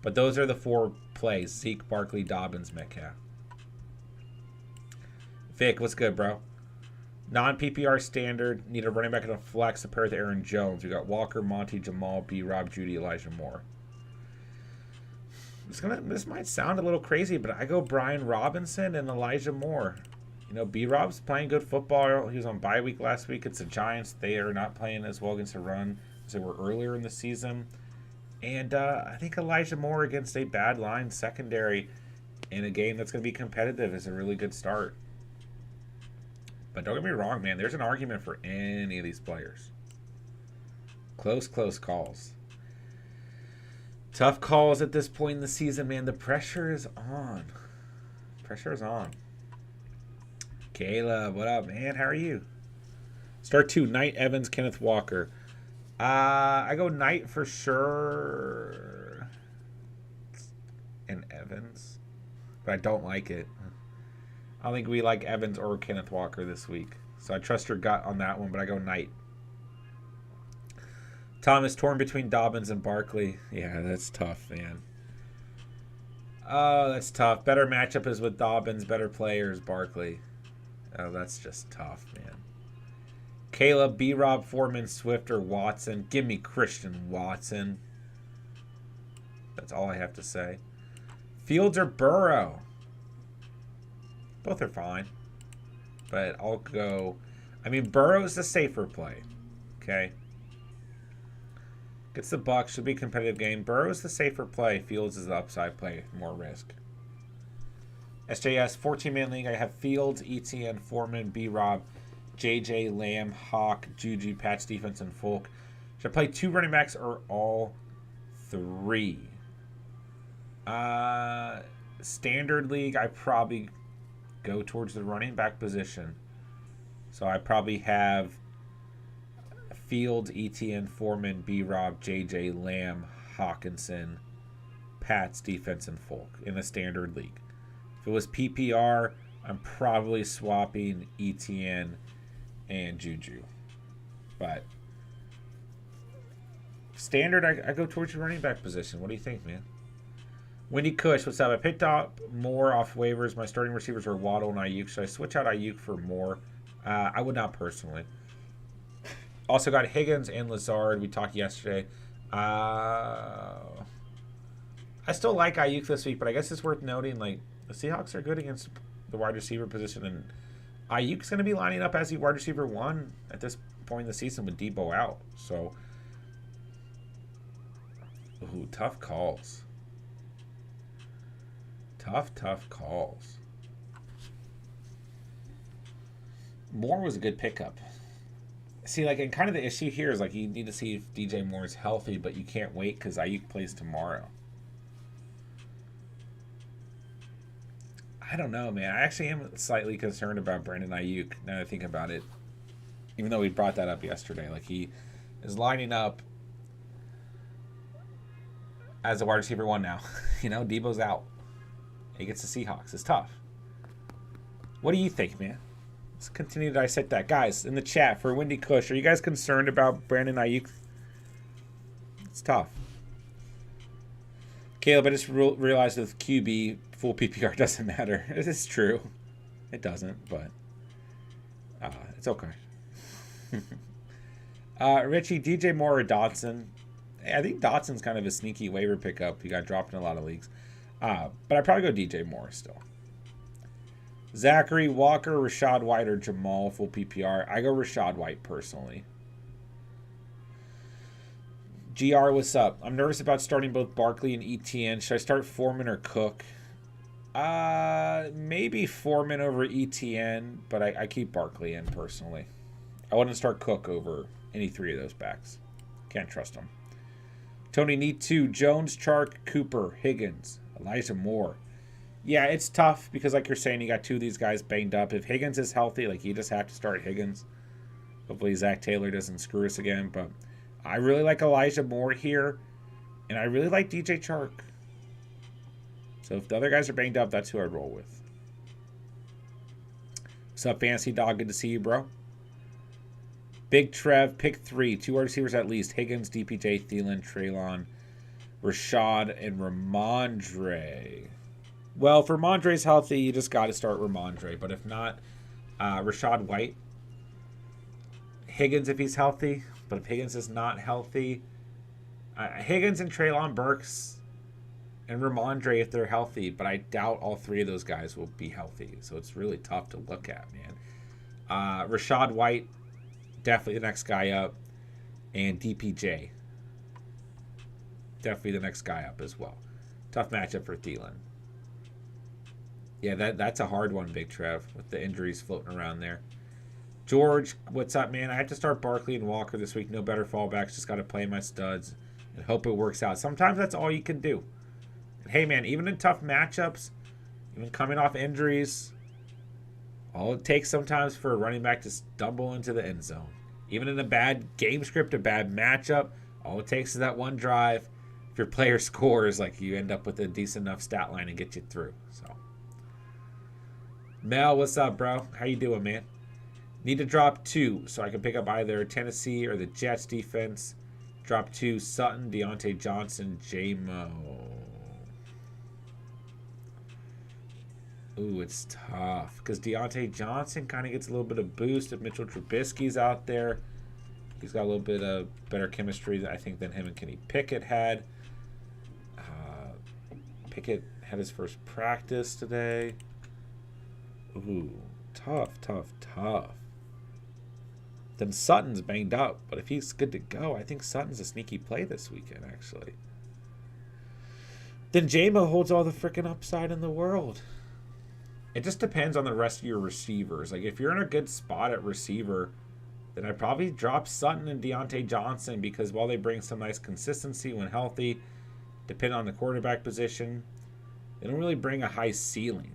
A: But those are the 4 plays. Zeke, Barkley, Dobbins, Metcalf. Vic, what's good, bro? Non-PPR standard. Need a running back and a flex to pair with Aaron Jones. We got Walker, Monty, Jamal, B-Rob, Judy, Elijah Moore. This might sound a little crazy, but I go Brian Robinson and Elijah Moore. You know, B-Rob's playing good football. He was on bye week last week. It's the Giants. They are not playing as well against the run as they were earlier in the season. And I think Elijah Moore against a bad line secondary in a game that's going to be competitive is a really good start. But don't get me wrong, man. There's an argument for any of these players. Close calls. Tough calls at this point in the season, man. The pressure is on. Pressure is on. Caleb, what up, man? How are you? Start 2, Knight, Evans, Kenneth Walker. I go Knight for sure. And Evans. But I don't like it. I don't think we like Evans or Kenneth Walker this week. So I trust your gut on that one, but I go Knight. Thomas torn between Dobbins and Barkley. Yeah, that's tough, man. Oh, that's tough. Better matchup is with Dobbins. Better players, Barkley. Oh, that's just tough, man. Caleb, B-Rob, Foreman, Swift, or Watson. Give me Christian Watson. That's all I have to say. Fields or Burrow? Both are fine. But I'll go... I mean, Burrow's the safer play. Okay? Gets the Bucs. Should be a competitive game. Burrow's the safer play. Fields is the upside play. More risk. SJS, 14-man league. I have Fields, ETN, Foreman, B-Rob, JJ, Lamb, Hawk, Juju, Pats defense, and Folk. Should I play 2 running backs or all 3? Standard league, I probably go towards the running back position. So I probably have Fields, ETN, Foreman, B-Rob, JJ, Lamb, Hawkinson, Pats, defense, and Folk in a standard league. If it was PPR, I'm probably swapping ETN and Juju. But standard, I go towards your running back position. What do you think, man? Wendy Cush, what's up? I picked up Moore off waivers. My starting receivers are Waddle and Ayuk. Should I switch out Ayuk for Moore? I would not personally. Also got Higgins and Lazard. We talked yesterday. I still like Ayuk this week, but I guess it's worth noting, like, the Seahawks are good against the wide receiver position, and Ayuk's going to be lining up as the wide receiver 1 at this point in the season with Debo out. So, ooh, tough calls. Tough calls. Moore was a good pickup. See, like, and kind of the issue here is, like, you need to see if DJ Moore is healthy, but you can't wait because Ayuk plays tomorrow. I don't know, man. I actually am slightly concerned about Brandon Ayuk now that I think about it. Even though we brought that up yesterday. Like, he is lining up as a wide receiver 1 now. You know, Debo's out. He gets the Seahawks. It's tough. What do you think, man? Let's continue to dissect that. Guys, in the chat for Wendy Cush, are you guys concerned about Brandon Ayuk? It's tough. Caleb, I just realized with QB, full PPR doesn't matter. It is true. It doesn't, but it's okay. Richie, DJ Moore or Dotson? I think Dotson's kind of a sneaky waiver pickup. He got dropped in a lot of leagues. But I'd probably go DJ Moore still. Zachary, Walker, Rashad White, or Jamal, full PPR. I go Rashad White personally. GR, what's up? I'm nervous about starting both Barkley and ETN. Should I start Foreman or Cook? Maybe Foreman over ETN, but I keep Barkley in personally. I wouldn't start Cook over any 3 of those backs. Can't trust them. Tony, need 2. Jones, Chark, Cooper, Higgins, Elijah Moore. Yeah, it's tough because, like you're saying, you got 2 of these guys banged up. If Higgins is healthy, like, you just have to start Higgins. Hopefully Zach Taylor doesn't screw us again, but I really like Elijah Moore here, and I really like DJ Chark. So if the other guys are banged up, that's who I'd roll with. What's up, Fantasy Dog? Good to see you, bro. Big Trev, pick 3. 2 wide receivers at least. Higgins, DPJ, Thielen, Treylon, Rashad, and Ramondre. Well, if Ramondre's healthy, you just got to start Ramondre. But if not, Rashad White. Higgins if he's healthy. But if Higgins is not healthy, Higgins and Treylon Burks and Ramondre if they're healthy. But I doubt all 3 of those guys will be healthy. So it's really tough to look at, man. Rashad White, definitely the next guy up. And DPJ, definitely the next guy up as well. Tough matchup for Thielen. Yeah, that's a hard one, Big Trev, with the injuries floating around there. George, what's up, man? I have to start Barkley and Walker this week. No better fallbacks. Just got to play my studs and hope it works out. Sometimes that's all you can do. And hey, man, even in tough matchups, even coming off injuries, all it takes sometimes for a running back to stumble into the end zone. Even in a bad game script, a bad matchup, all it takes is that one drive. If your player scores, like, you end up with a decent enough stat line and get you through. So, Mel, what's up, bro? How you doing, man? Need to drop 2 so I can pick up either Tennessee or the Jets defense. Drop 2, Sutton, Deontay Johnson, J-Mo. Ooh, it's tough because Deontay Johnson kind of gets a little bit of boost if Mitchell Trubisky's out there. He's got a little bit of better chemistry, I think, than him and Kenny Pickett had. Pickett had his first practice today. Ooh, tough. Then Sutton's banged up, but if he's good to go, I think Sutton's a sneaky play this weekend, actually. Then J-Mo holds all the freaking upside in the world. It just depends on the rest of your receivers. Like, if you're in a good spot at receiver, then I'd probably drop Sutton and Deontay Johnson because while they bring some nice consistency when healthy, depending on the quarterback position, they don't really bring a high ceiling.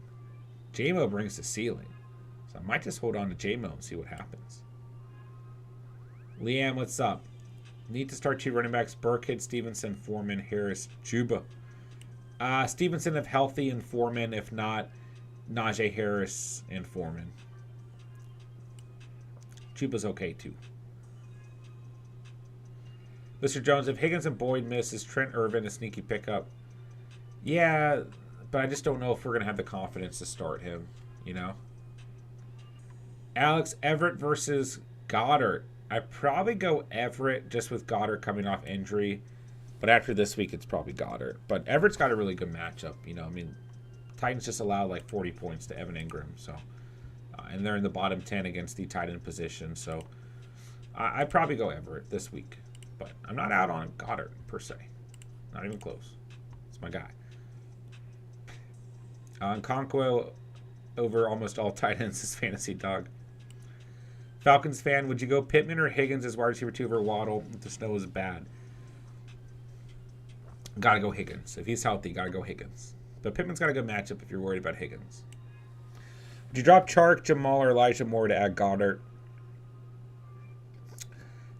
A: J-Mo brings the ceiling. So I might just hold on to J-Mo and see what happens. Leanne, what's up? Need to start 2 running backs. Burkhead, Stevenson, Foreman, Harris, Juba. Stevenson if healthy and Foreman. If not, Najee Harris and Foreman. Chuba's okay too. Mr. Jones, if Higgins and Boyd miss, is Trent Irvin a sneaky pickup? Yeah, but I just don't know if we're going to have the confidence to start him, you know? Alex, Everett versus Goddard. I'd probably go Everett just with Goddard coming off injury. But after this week, it's probably Goddard. But Everett's got a really good matchup, you know? I mean, Titans just allowed like 40 points to Evan Ingram, so... and they're in the bottom 10 against the tight end position, so... I'd probably go Everett this week. But I'm not out on Goddard, per se. Not even close. It's my guy. Conquo over almost all tight ends is fantasy dog. Falcons fan, would you go Pittman or Higgins as wide receiver 2 over Waddle if the snow is bad? Gotta go Higgins. If he's healthy, gotta go Higgins. But Pittman's got a good matchup if you're worried about Higgins. Would you drop Chark, Jamal, or Elijah Moore to add Goddard?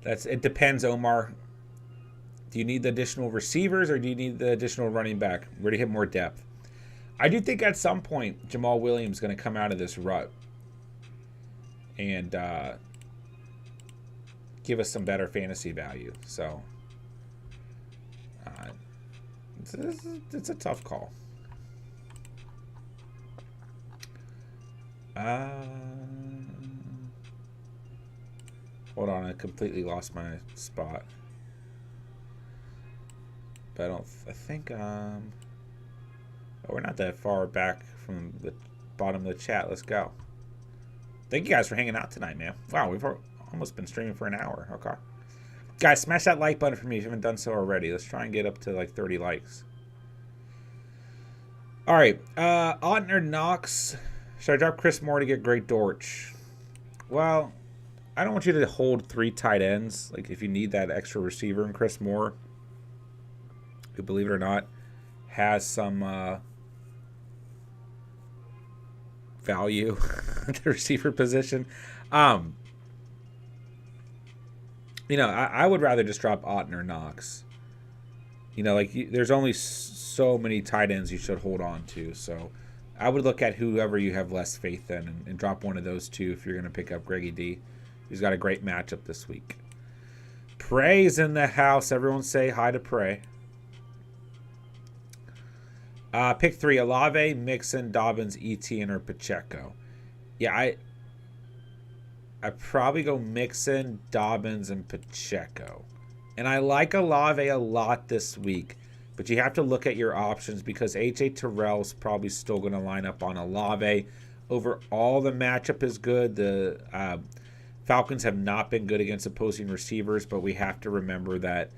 A: It depends, Omar. Do you need the additional receivers or do you need the additional running back? Where to hit more depth? I do think at some point Jamal Williams is going to come out of this rut and give us some better fantasy value. So it's a tough call. Hold on, I completely lost my spot. But I think oh, we're not that far back from the bottom of the chat. Let's go. Thank you guys for hanging out tonight, man. Wow, we've almost been streaming for an hour. Okay. Guys, smash that like button for me if you haven't done so already. Let's try and get up to like 30 likes. All right. Otten or Knox? Should I drop Chris Moore to get Greg Dortch? Well, I don't want you to hold 3 tight ends. Like, if you need that extra receiver in Chris Moore, who, believe it or not, has some value at the receiver position. You know, I would rather just drop Otten or Knox. You know, like, there's only so many tight ends you should hold on to. So I would look at whoever you have less faith in and drop one of those 2 if you're going to pick up Greggy D. He's got a great matchup this week. Prey's in the house. Everyone say hi to Prey. Pick 3, Olave, Mixon, Dobbins, Etienne, or Pacheco. Yeah, I probably go Mixon, Dobbins, and Pacheco. And I like Olave a lot this week. But you have to look at your options because A.J. Terrell's probably still going to line up on Olave. Overall, the matchup is good. The Falcons have not been good against opposing receivers, but we have to remember that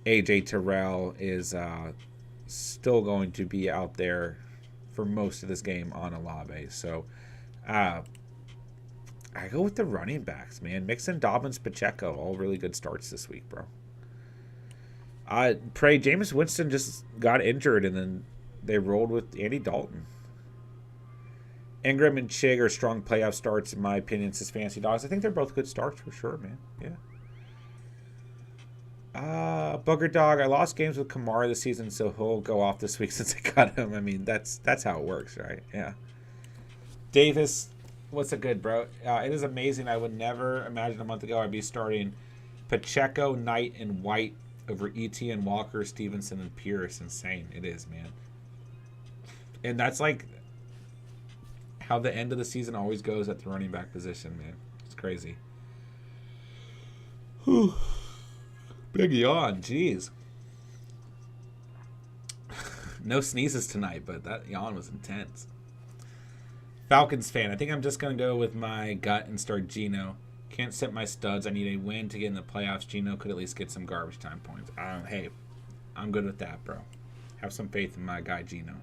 A: A.J. Terrell is still going to be out there for most of this game on Olave. So I go with the running backs, man. Mixon, Dobbins, Pacheco, all really good starts this week, bro. Pray Jameis Winston just got injured, and then they rolled with Andy Dalton. Ingram and Chig are strong playoff starts, in my opinion, since fantasy dogs. I think they're both good starts for sure, man. Yeah. Booger Dog, I lost games with Kamara this season, so he'll go off this week since I got him. I mean, that's how it works, right? Yeah. Davis, what's a good, bro? It is amazing. I would never imagine a month ago I'd be starting Pacheco, Knight, and White over Etienne, Walker, Stevenson, and Pierce. Insane. It is, man. And that's like how the end of the season always goes at the running back position, man. It's crazy. Whew. Big yawn. Jeez. No sneezes tonight, but that yawn was intense. Falcons fan. I think I'm just going to go with my gut and start Geno. Can't sit my studs. I need a win to get in the playoffs. Geno could at least get some garbage time points. Hey, I'm good with that, bro. Have some faith in my guy, Geno.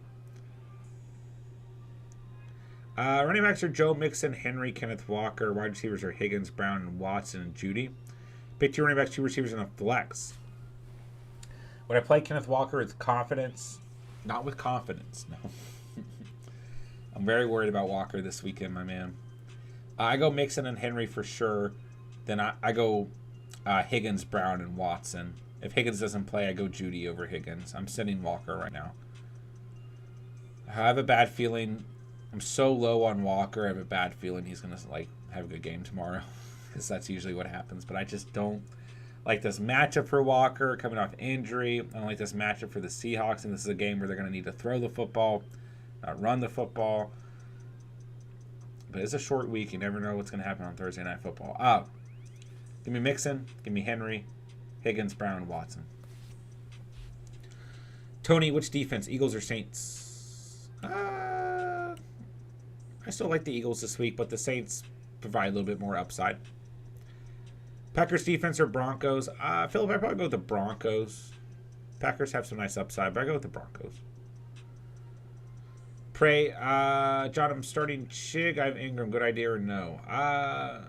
A: Running backs are Joe Mixon, Henry, Kenneth Walker. Wide receivers are Higgins, Brown, and Watson, and Judy. Pick 2 running backs, 2 receivers, and a flex. Would I play Kenneth Walker with confidence? Not with confidence, no. I'm very worried about Walker this weekend, my man. I go Mixon and Henry for sure. Then I go Higgins, Brown, and Watson. If Higgins doesn't play, I go Judy over Higgins. I'm sitting Walker right now. I have a bad feeling. I'm so low on Walker. I have a bad feeling he's going to have a good game tomorrow. Because that's usually what happens. But I just don't like this matchup for Walker coming off injury. I don't like this matchup for the Seahawks. And this is a game where they're going to need to throw the football, not run the football. But it's a short week. You never know what's going to happen on Thursday Night Football. Give me Mixon. Give me Henry. Higgins, Brown, Watson. Tony, which defense? Eagles or Saints? I still like the Eagles this week, but the Saints provide a little bit more upside. Packers defense or Broncos? Philip, I'd probably go with the Broncos. Packers have some nice upside, but I go with the Broncos. Pray, John, I'm starting Chig. I have Ingram. Good idea or no? I'd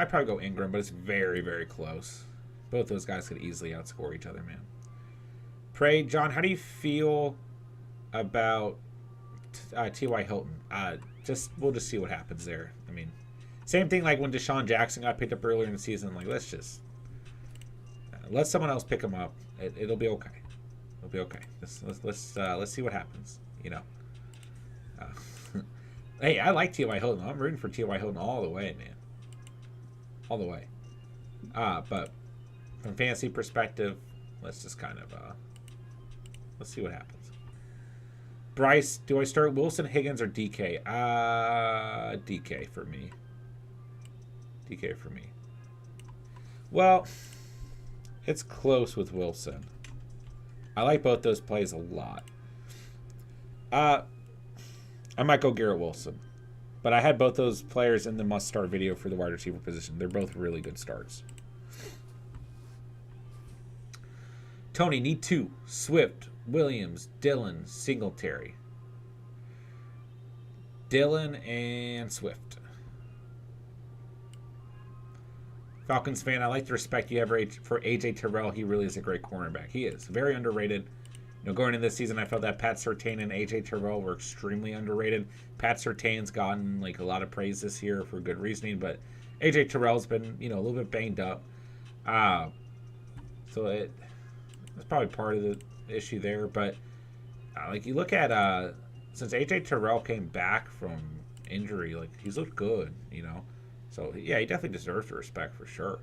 A: probably go Ingram, but it's very, very close. Both those guys could easily outscore each other, man. Pray, John, how do you feel about T.Y. Hilton? We'll just see what happens there. I mean, same thing like when Deshaun Jackson got picked up earlier in the season. Like, let's just let someone else pick him up. It'll be okay. It'll be okay. Let's see what happens. You know. Hey, I like T.Y. Hilton. I'm rooting for T.Y. Hilton all the way, man. All the way. But from fantasy perspective, let's just kind of let's see what happens. Bryce, do I start Wilson, Higgins, or DK? DK for me. DK for me. Well, it's close with Wilson. I like both those plays a lot. I might go Garrett Wilson. But I had both those players in the must-start video for the wide receiver position. They're both really good starts. Tony, need 2. Swift, Williams, Dillon, Singletary. Dillon and Swift. Falcons fan, I like the respect you have for A.J. Terrell. He really is a great cornerback. He is. Very underrated. Going into this season, I felt that Pat Surtain and A.J. Terrell were extremely underrated. Pat Surtain's gotten a lot of praise this year for good reasoning, but A.J. Terrell's been a little bit banged up. So that's probably part of the issue there. But you look at since A.J. Terrell came back from injury, he's looked good. So yeah, he definitely deserves the respect for sure.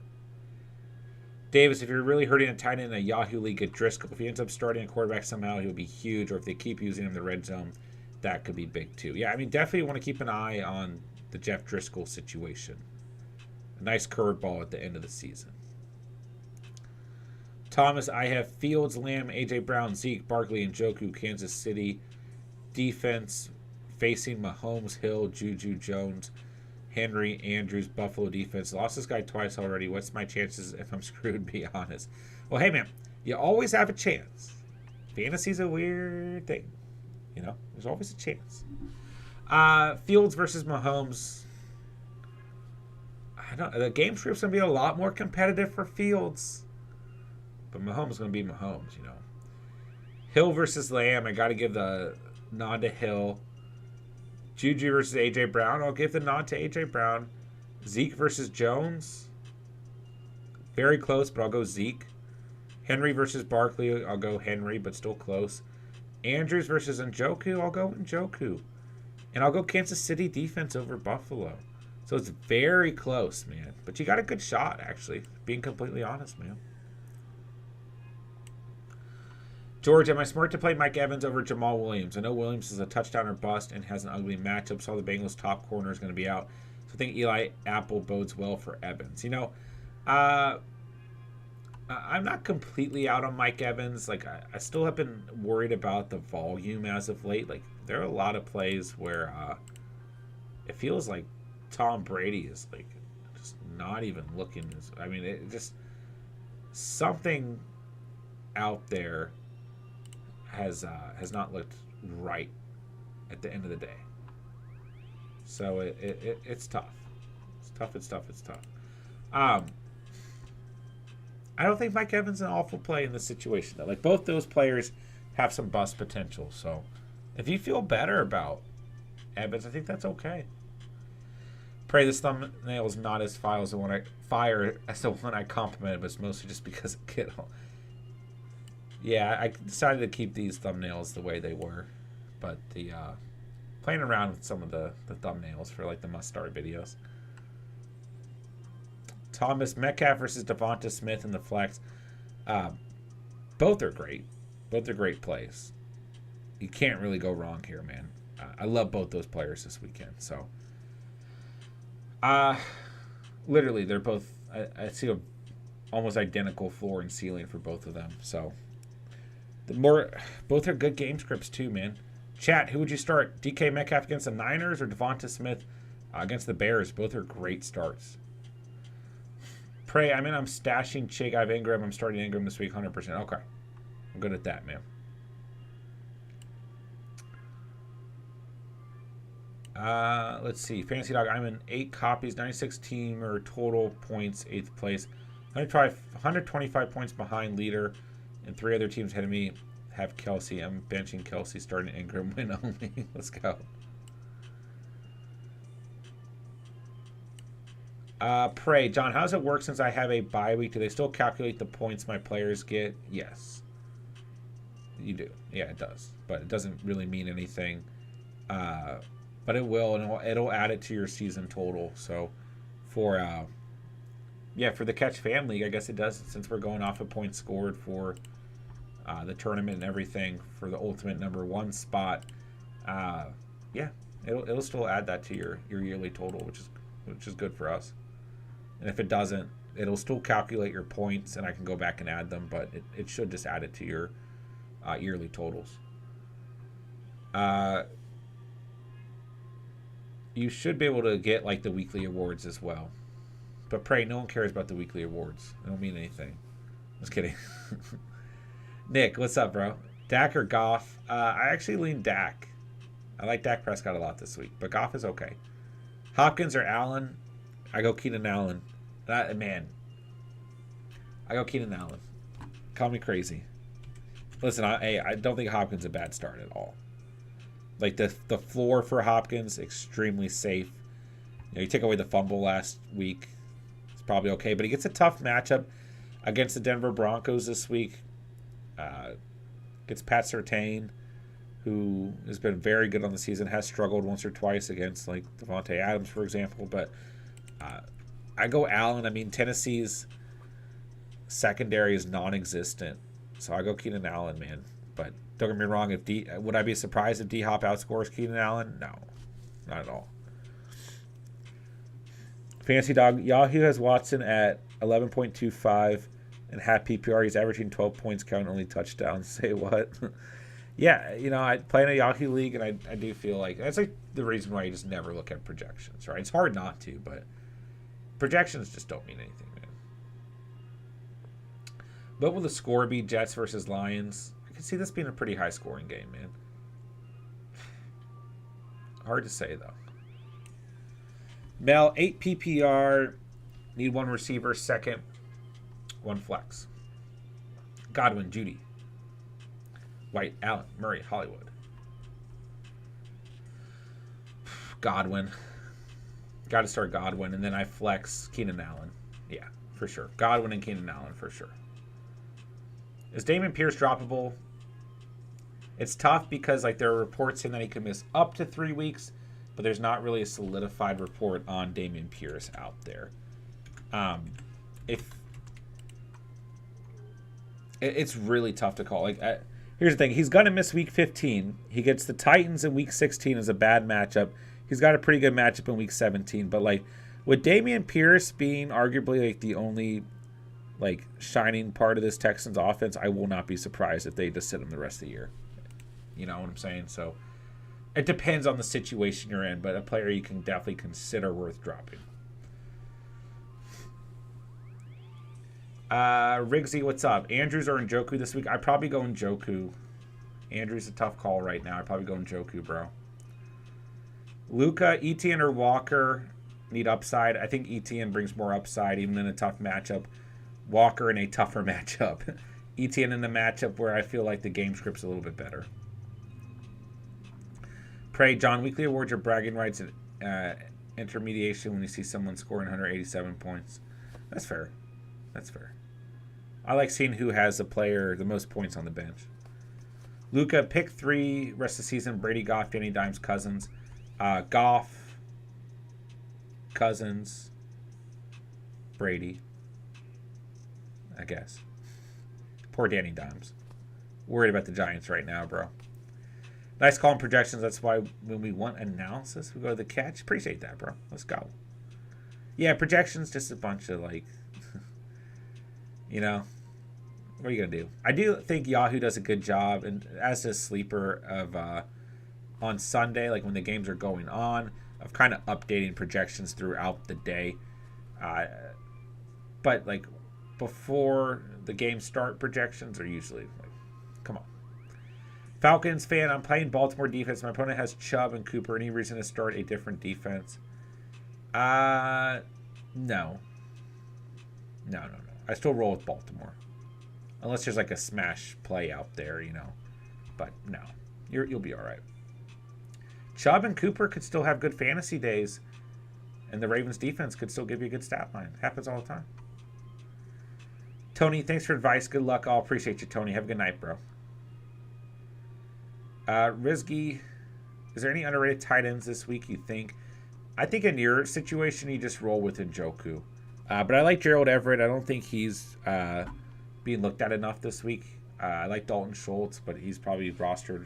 A: Davis, if you're really hurting a tight end in a Yahoo league, get Driscoll. If he ends up starting a quarterback somehow, he'll be huge. Or if they keep using him in the red zone, that could be big too. Yeah, I mean, definitely want to keep an eye on the Jeff Driscoll situation. A nice curveball at the end of the season. Thomas, I have Fields, Lamb, A.J. Brown, Zeke, Barkley, and Njoku. Kansas City defense facing Mahomes, Hill, Juju, Jones, Henry, Andrews. Buffalo defense. Lost this guy twice already. What's my chances if I'm screwed, be honest? Well, hey, man, you always have a chance. Fantasy's a weird thing. There's always a chance. Fields versus Mahomes. I don't. The game script's going to be a lot more competitive for Fields. But Mahomes is going to be Mahomes, Hill versus Lamb. I got to give the nod to Hill. Juju versus A.J. Brown. I'll give the nod to A.J. Brown. Zeke versus Jones. Very close, but I'll go Zeke. Henry versus Barkley. I'll go Henry, but still close. Andrews versus Njoku. I'll go Njoku. And I'll go Kansas City defense over Buffalo. So it's very close, man. But you got a good shot, actually. Being completely honest, man. George, am I smart to play Mike Evans over Jamal Williams? I know Williams is a touchdown or bust and has an ugly matchup. Saw the Bengals' top corner is going to be out. So I think Eli Apple bodes well for Evans. I'm not completely out on Mike Evans. Like, I still have been worried about the volume as of late. Like, there are a lot of plays where it feels like Tom Brady is, like, just not even looking. I mean, it just, something out there has not looked right at the end of the day. So it's tough. It's tough. It's tough. It's tough. Um, I don't think Mike Evans is an awful play in this situation though. Like both those players have some bust potential. So if you feel better about Evans, I think that's okay. Pray this thumbnail is not as fire as the one I complimented, but it's mostly just because of Kittle. Yeah, I decided to keep these thumbnails the way they were, but the playing around with some of the thumbnails for like the must start videos. Thomas Metcalf versus Devonta Smith in the flex. Both are great. Both are great plays. You can't really go wrong here, man. I love both those players this weekend. So, literally, they're both. I see a almost identical floor and ceiling for both of them. So, both are good game scripts too, man. Chat, who would you start? DK Metcalf against the Niners or Devonta Smith against the Bears? Both are great starts. Pray, I'm stashing Chig. I have Ingram. I'm starting Ingram this week, 100%. Okay. I'm good at that, man. Let's see. Fantasy Dog, I'm in 8 copies, 96 team or total points, 8th place. 125 points behind leader, and 3 other teams ahead of me have Kelsey. I'm benching Kelsey, starting Ingram, win only. Let's go. Pray, John, how does it work since I have a bye week? Do they still calculate the points my players get? Yes. You do. Yeah, it does. But it doesn't really mean anything. But it will, and it'll add it to your season total. So for the Catch Family, I guess it does, since we're going off of points scored for the tournament and everything for the ultimate number 1 spot. It'll still add that to your yearly total, which is good for us. And if it doesn't, it'll still calculate your points, and I can go back and add them, but it should just add it to your yearly totals. You should be able to get like the weekly awards as well. But Pray, no one cares about the weekly awards. They don't mean anything. Just kidding. Nick, what's up, bro? Dak or Goff? I actually lean Dak. I like Dak Prescott a lot this week, but Goff is okay. Hopkins or Allen? I go Keenan Allen. I go Keenan Allen. Call me crazy. Listen, I don't think Hopkins is a bad start at all. Like the floor for Hopkins, extremely safe. You take away the fumble last week, it's probably okay. But he gets a tough matchup against the Denver Broncos this week. Gets Pat Surtain, who has been very good on the season, has struggled once or twice against like Devontae Adams, for example. But I go Allen. I mean, Tennessee's secondary is non-existent, so I go Keenan Allen, man. But don't get me wrong. Would I be surprised if D-Hop outscores Keenan Allen? No, not at all. Fantasy Dog, Yahoo has Watson at 11.25 and half PPR. He's averaging 12 points, counting only touchdowns. Say what? Yeah, I play in a Yahoo league, and I do feel like that's like the reason why you just never look at projections, right? It's hard not to, but projections just don't mean anything, man. What will the score be? Jets versus Lions. I can see this being a pretty high-scoring game, man. Hard to say, though. Mel, 8 PPR. Need 1 receiver. Second, 1 flex. Godwin, Judy. White, Allen, Murray, Hollywood. Godwin. Got to start Godwin, and then I flex Keenan Allen. Yeah, for sure. Godwin and Keenan Allen, for sure. Is Dameon Pierce droppable? It's tough because like there are reports saying that he could miss up to 3 weeks, but there's not really a solidified report on Dameon Pierce out there. It's really tough to call. Here's the thing: he's gonna miss week 15. He gets the Titans in week 16 as a bad matchup. He's got a pretty good matchup in week 17, but like with Dameon Pierce being arguably like the only like shining part of this Texans offense, I will not be surprised if they just sit him the rest of the year. You know what I'm saying? So it depends on the situation you're in, but a player you can definitely consider worth dropping. Rigsy, what's up? Andrews or Njoku this week? I'd probably go Njoku. Andrews a tough call right now. I'd probably go Njoku, bro. Luka, Etienne, or Walker need upside. I think Etienne brings more upside, even in a tough matchup. Walker in a tougher matchup. Etienne in a matchup where I feel like the game script's a little bit better. Pray, John, weekly awards are bragging rights and intermediation when you see someone scoring 187 points. That's fair. That's fair. I like seeing who has the player the most points on the bench. Luka, pick 3 rest of the season. Brady, Goff, Danny Dimes, Cousins. Goff, Cousins, Brady, I guess. Poor Danny Dimes. Worried about the Giants right now, bro. Nice call and projections. That's why when we want analysis, we go to the catch. Appreciate that, bro. Let's go. Yeah, projections, just a bunch of like, you know, what are you going to do? I do think Yahoo does a good job, and as a sleeper of on Sunday, like when the games are going on, of kind of updating projections throughout the day. But like before the games start, projections are usually like, come on. Falcons fan, I'm playing Baltimore defense. My opponent has Chubb and Cooper. Any reason to start a different defense? No. No. I still roll with Baltimore. Unless there's like a smash play out there, you know. But no. You'll be all right. Chubb and Cooper could still have good fantasy days, and the Ravens defense could still give you a good stat line. Happens all the time. Tony, thanks for advice. Good luck. I'll appreciate you, Tony. Have a good night, bro. Rizky, is there any underrated tight ends this week you think? I think in your situation, you just roll with Njoku. But I like Gerald Everett. I don't think he's being looked at enough this week. I like Dalton Schultz, but he's probably rostered.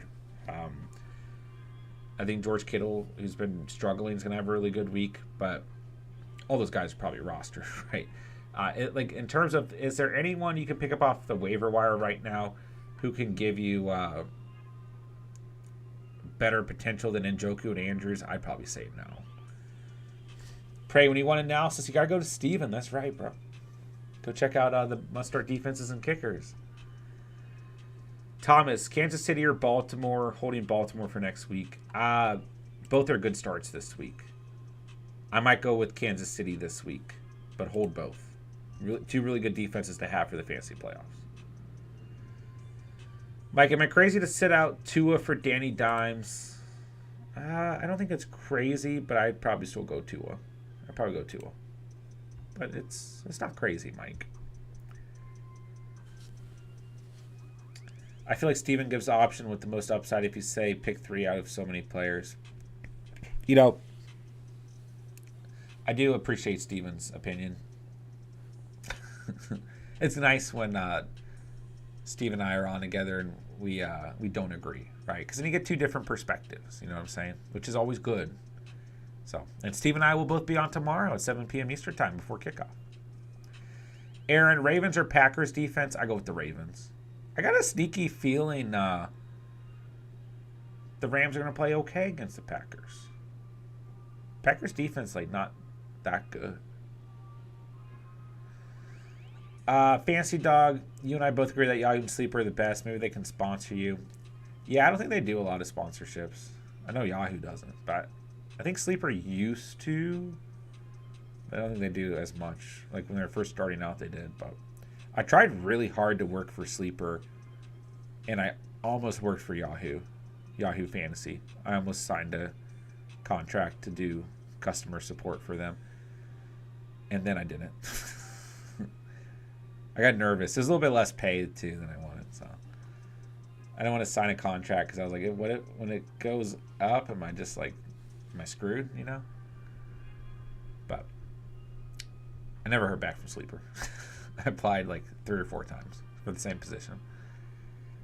A: I think George Kittle, who's been struggling, is going to have a really good week. But all those guys are probably rostered, right? Like in terms of, is there anyone you can pick up off the waiver wire right now who can give you better potential than Njoku and Andrews? I'd probably say no. Pray, when you want analysis, you got to go to Steven. That's right, bro. Go check out the must-start defenses and kickers. Thomas, Kansas City or Baltimore? Holding Baltimore for next week. Both are good starts this week. I might go with Kansas City this week, but hold both. Two really good defenses to have for the fantasy playoffs. Mike, am I crazy to sit out Tua for Danny Dimes? I don't think it's crazy, but I'd probably still go Tua. I'd probably go Tua. But it's not crazy, Mike. I feel like Steven gives the option with the most upside if you say pick 3 out of so many players. You know, I do appreciate Steven's opinion. It's nice when Steve and I are on together and we don't agree, right? Because then you get 2 different perspectives, you know what I'm saying? Which is always good. So, and Steve and I will both be on tomorrow at 7 p.m. Eastern time before kickoff. Aaron, Ravens or Packers defense? I go with the Ravens. I got a sneaky feeling the Rams are going to play okay against the Packers. Packers defense, like, not that good. Fancy Dog, you and I both agree that Yahoo and Sleeper are the best. Maybe they can sponsor you. Yeah, I don't think they do a lot of sponsorships. I know Yahoo doesn't, but I think Sleeper used to. I don't think they do as much. Like when they were first starting out, they did. But I tried really hard to work for Sleeper, and I almost worked for Yahoo Fantasy. I almost signed a contract to do customer support for them, and then I didn't. I got nervous. There's a little bit less pay too than I wanted, so I don't want to sign a contract because I was like, when it goes up, am I screwed? You know. But I never heard back from Sleeper. I applied like 3 or 4 times for the same position.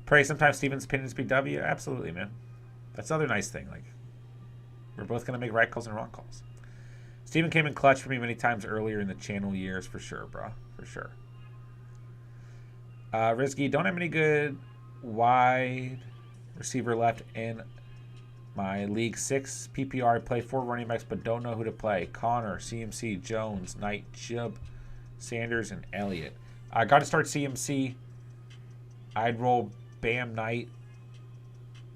A: Pray sometimes Steven's opinions be W. Absolutely, man. That's the other nice thing. Like we're both gonna make right calls and wrong calls. Steven came in clutch for me many times earlier in the channel years, for sure, bro. For sure. Risky, don't have any good wide receiver left in my League 6 PPR. I play 4 running backs, but don't know who to play. Connor, CMC, Jones, Knight, Chubb, Sanders, and Elliott. I got to start CMC. I'd roll Bam Knight.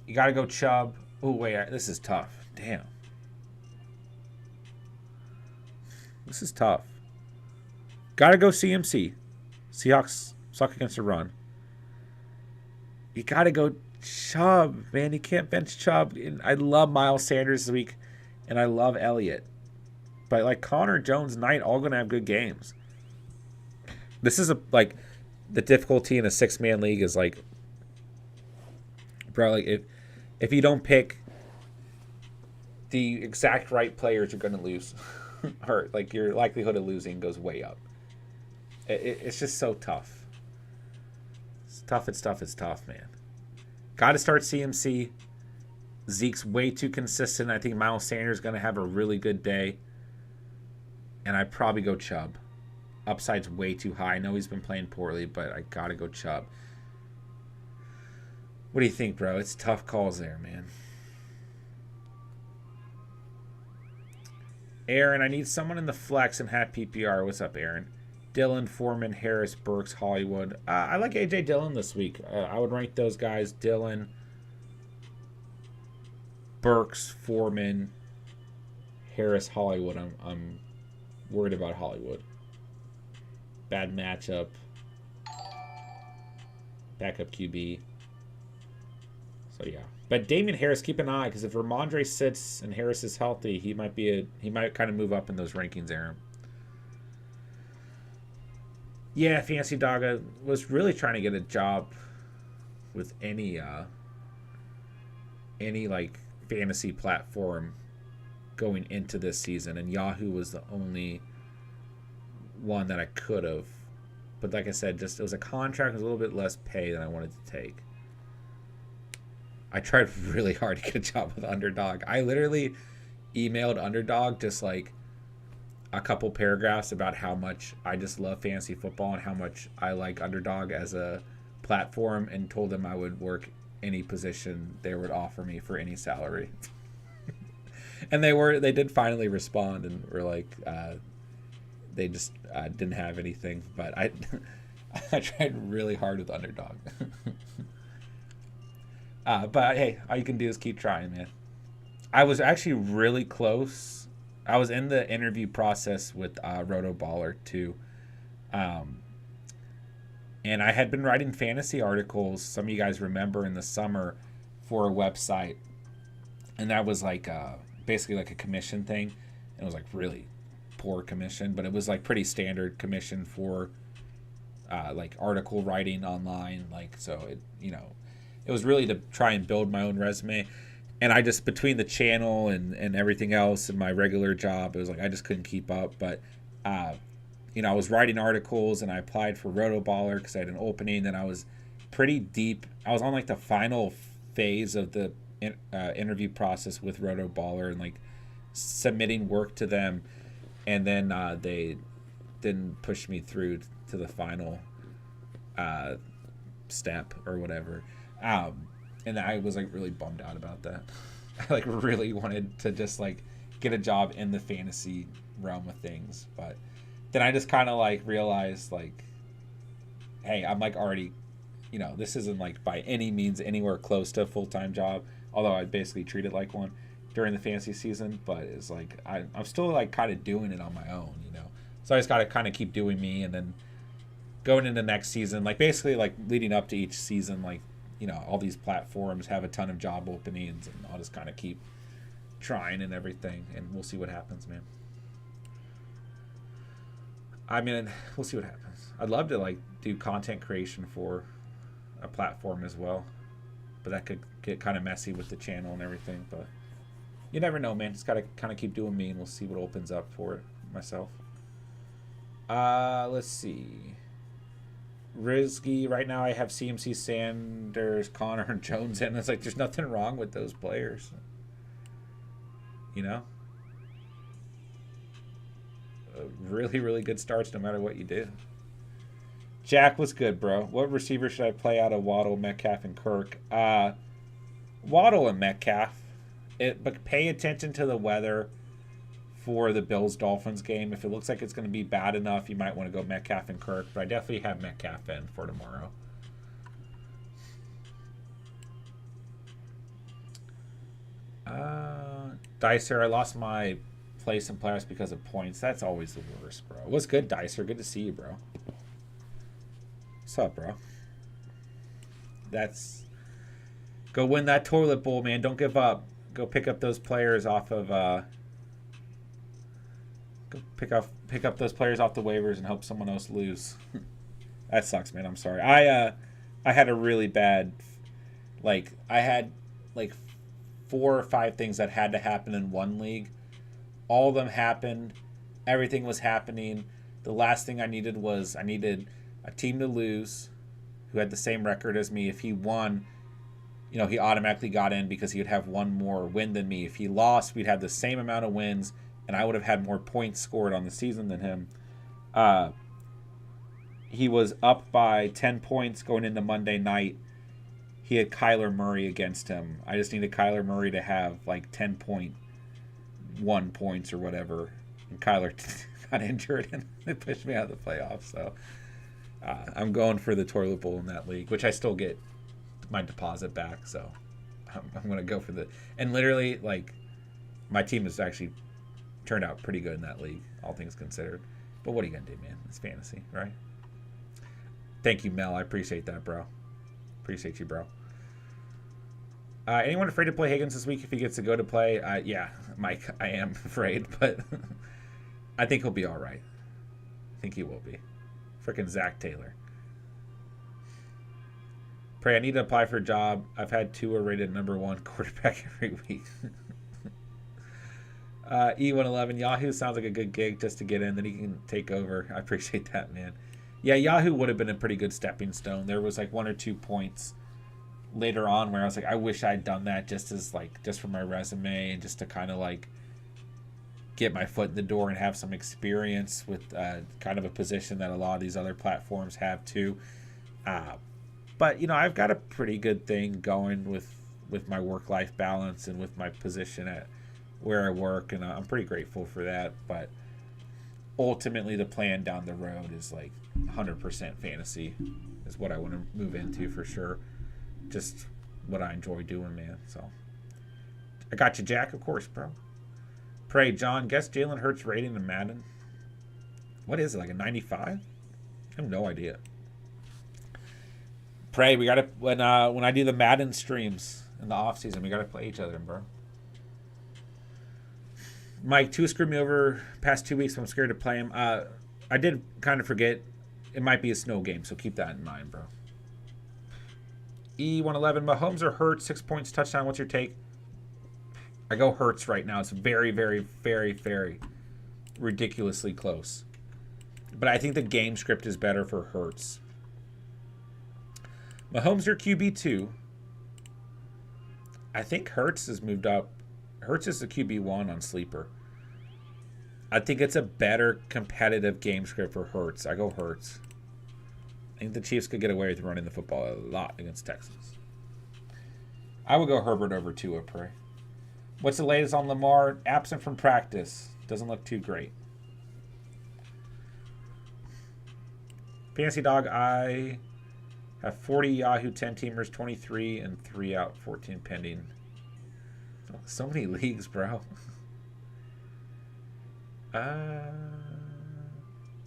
A: You got to go Chubb. Oh, wait. This is tough. Damn. This is tough. Got to go CMC. Seahawks suck against the run. You got to go Chubb, man. You can't bench Chubb. And I love Miles Sanders this week, and I love Elliott. But, like, Connor, Jones, Knight, all going to have good games. This is, the difficulty in a 6-man league is, like, bro, like, if you don't pick the exact right players, you're going to lose. Or, like, your likelihood of losing goes way up. It's just so tough. It's tough, man. Got to start CMC. Zeke's way too consistent. I think Miles Sanders is going to have a really good day. And I'd probably go Chubb. Upside's way too high. I know he's been playing poorly, but I got to go Chubb. What do you think, bro? It's tough calls there, man. Aaron, I need someone in the flex and have PPR. What's up, Aaron? Dillon, Foreman, Harris, Burks, Hollywood. I like A.J. Dillon this week. I would rank those guys. Dillon, Burks, Foreman, Harris, Hollywood. I'm worried about Hollywood. Bad matchup. Backup QB. So, yeah. But Damian Harris, keep an eye, because if Ramondre sits and Harris is healthy, he might kind of move up in those rankings, Aaron. Yeah, Fancy Dog, I was really trying to get a job with any like fantasy platform going into this season, and Yahoo was the only one that I could have. But like I said, just it was a contract with a little bit less pay than I wanted to take. I tried really hard to get a job with Underdog. I literally emailed Underdog just like a couple paragraphs about how much I just love fantasy football and how much I like Underdog as a platform, and told them I would work any position they would offer me for any salary. And they did finally respond and were like, they just didn't have anything. But I tried really hard with Underdog. But hey, all you can do is keep trying, man. I was actually really close. I was in the interview process with Roto Baller too. And I had been writing fantasy articles, some of you guys remember, in the summer for a website. And that was like basically like a commission thing. And it was like really poor commission, but it was like pretty standard commission for like article writing online. Like, so it was really to try and build my own resume. And I just, between the channel and everything else and my regular job, it was like I just couldn't keep up. But, I was writing articles, and I applied for Roto Baller because I had an opening. Then I was pretty deep. I was on like the final phase of the interview process with Roto Baller and like submitting work to them. And then they didn't push me through to the final step or whatever. And I was like really bummed out about that. I like really wanted to just like get a job in the fantasy realm of things. But then I just kind of like realized like, hey, I'm like already, this isn't like by any means anywhere close to a full-time job. Although I basically treat it like one during the fantasy season. But it's like, I'm still like kind of doing it on my own, So I just got to kind of keep doing me. And then going into next season, like basically like leading up to each season, like, all these platforms have a ton of job openings, and I'll just kind of keep trying and everything, and we'll see what happens, man. I mean, we'll see what happens. I'd love to like do content creation for a platform as well, but that could get kind of messy with the channel and everything. But you never know, man. Just gotta kind of keep doing me, and we'll see what opens up for it myself. Let's see. Risky, right now I have CMC, Sanders, Connor, and Jones in. It's like there's nothing wrong with those players. Really, really good starts no matter what you do. Jack, what's good, bro? What receiver should I play out of Waddle, Metcalf, and Kirk? Waddle and Metcalf. But pay attention to the weather for the Bills-Dolphins game. If it looks like it's going to be bad enough, you might want to go Metcalf and Kirk. But I definitely have Metcalf in for tomorrow. Dicer, I lost my place in playoffs because of points. That's always the worst, bro. What's good, Dicer? Good to see you, bro. What's up, bro? Go win that toilet bowl, man. Don't give up. Go pick up those players off of go pick up those players off the waivers and help someone else lose. That sucks, man. I'm sorry. I had a really bad, I had 4 or 5 things that had to happen in one league. All of them happened. Everything was happening. The last thing I needed was a team to lose who had the same record as me. If he won, he automatically got in because he would have one more win than me. If he lost, we'd have the same amount of wins, and I would have had more points scored on the season than him. He was up by 10 points going into Monday night. He had Kyler Murray against him. I just needed Kyler Murray to have 10.1 points or whatever. And Kyler got injured and they pushed me out of the playoffs. So I'm going for the toilet bowl in that league, which I still get my deposit back. So I'm going to go for the... And literally, my team has actually turned out pretty good in that league, all things considered. But what are you going to do, man? It's fantasy, right? Thank you, Mel. I appreciate that, bro. Appreciate you, bro. Anyone afraid to play Higgins this week if he gets to go to play? Yeah, Mike, I am afraid, but I think he'll be all right. I think he will be. Freaking Zach Taylor. Pray, I need to apply for a job. I've had Tua rated #1 quarterback every week. E111, Yahoo sounds like a good gig just to get in, then he can take over. I appreciate that, man. Yeah, Yahoo would have been a pretty good stepping stone. There was 1 or 2 points later on where I was I wish I'd done that just for my resume and just to kind of get my foot in the door and have some experience with kind of a position that a lot of these other platforms have too. But I've got a pretty good thing going with my work-life balance and with my position at where I work, and I'm pretty grateful for that. But ultimately, the plan down the road is 100% fantasy is what I want to move into for sure. Just what I enjoy doing, man. So I got you, Jack, of course, bro. Pray, John, guess Jalen Hurts rating in Madden. What is it, a 95? I have no idea. Pray, we gotta when I do the Madden streams in the off season, we gotta play each other, bro. Mike, Tua screwed me over past 2 weeks. I'm scared to play him. I did kind of forget. It might be a snow game, so keep that in mind, bro. E111, Mahomes or Hurts, 6 points, touchdown. What's your take? I go Hurts right now. It's very, very, very, very ridiculously close. But I think the game script is better for Hurts. Mahomes or QB2. I think Hurts has moved up. Hurts is the QB1 on Sleeper. I think it's a better competitive game script for Hurts. I go Hurts. I think the Chiefs could get away with running the football a lot against Texans. I would go Herbert over Tua, pray. What's the latest on Lamar? Absent from practice. Doesn't look too great. Fantasy Dog, I have 40 Yahoo 10-teamers, 23 and 3 out, 14 pending. So many leagues, bro.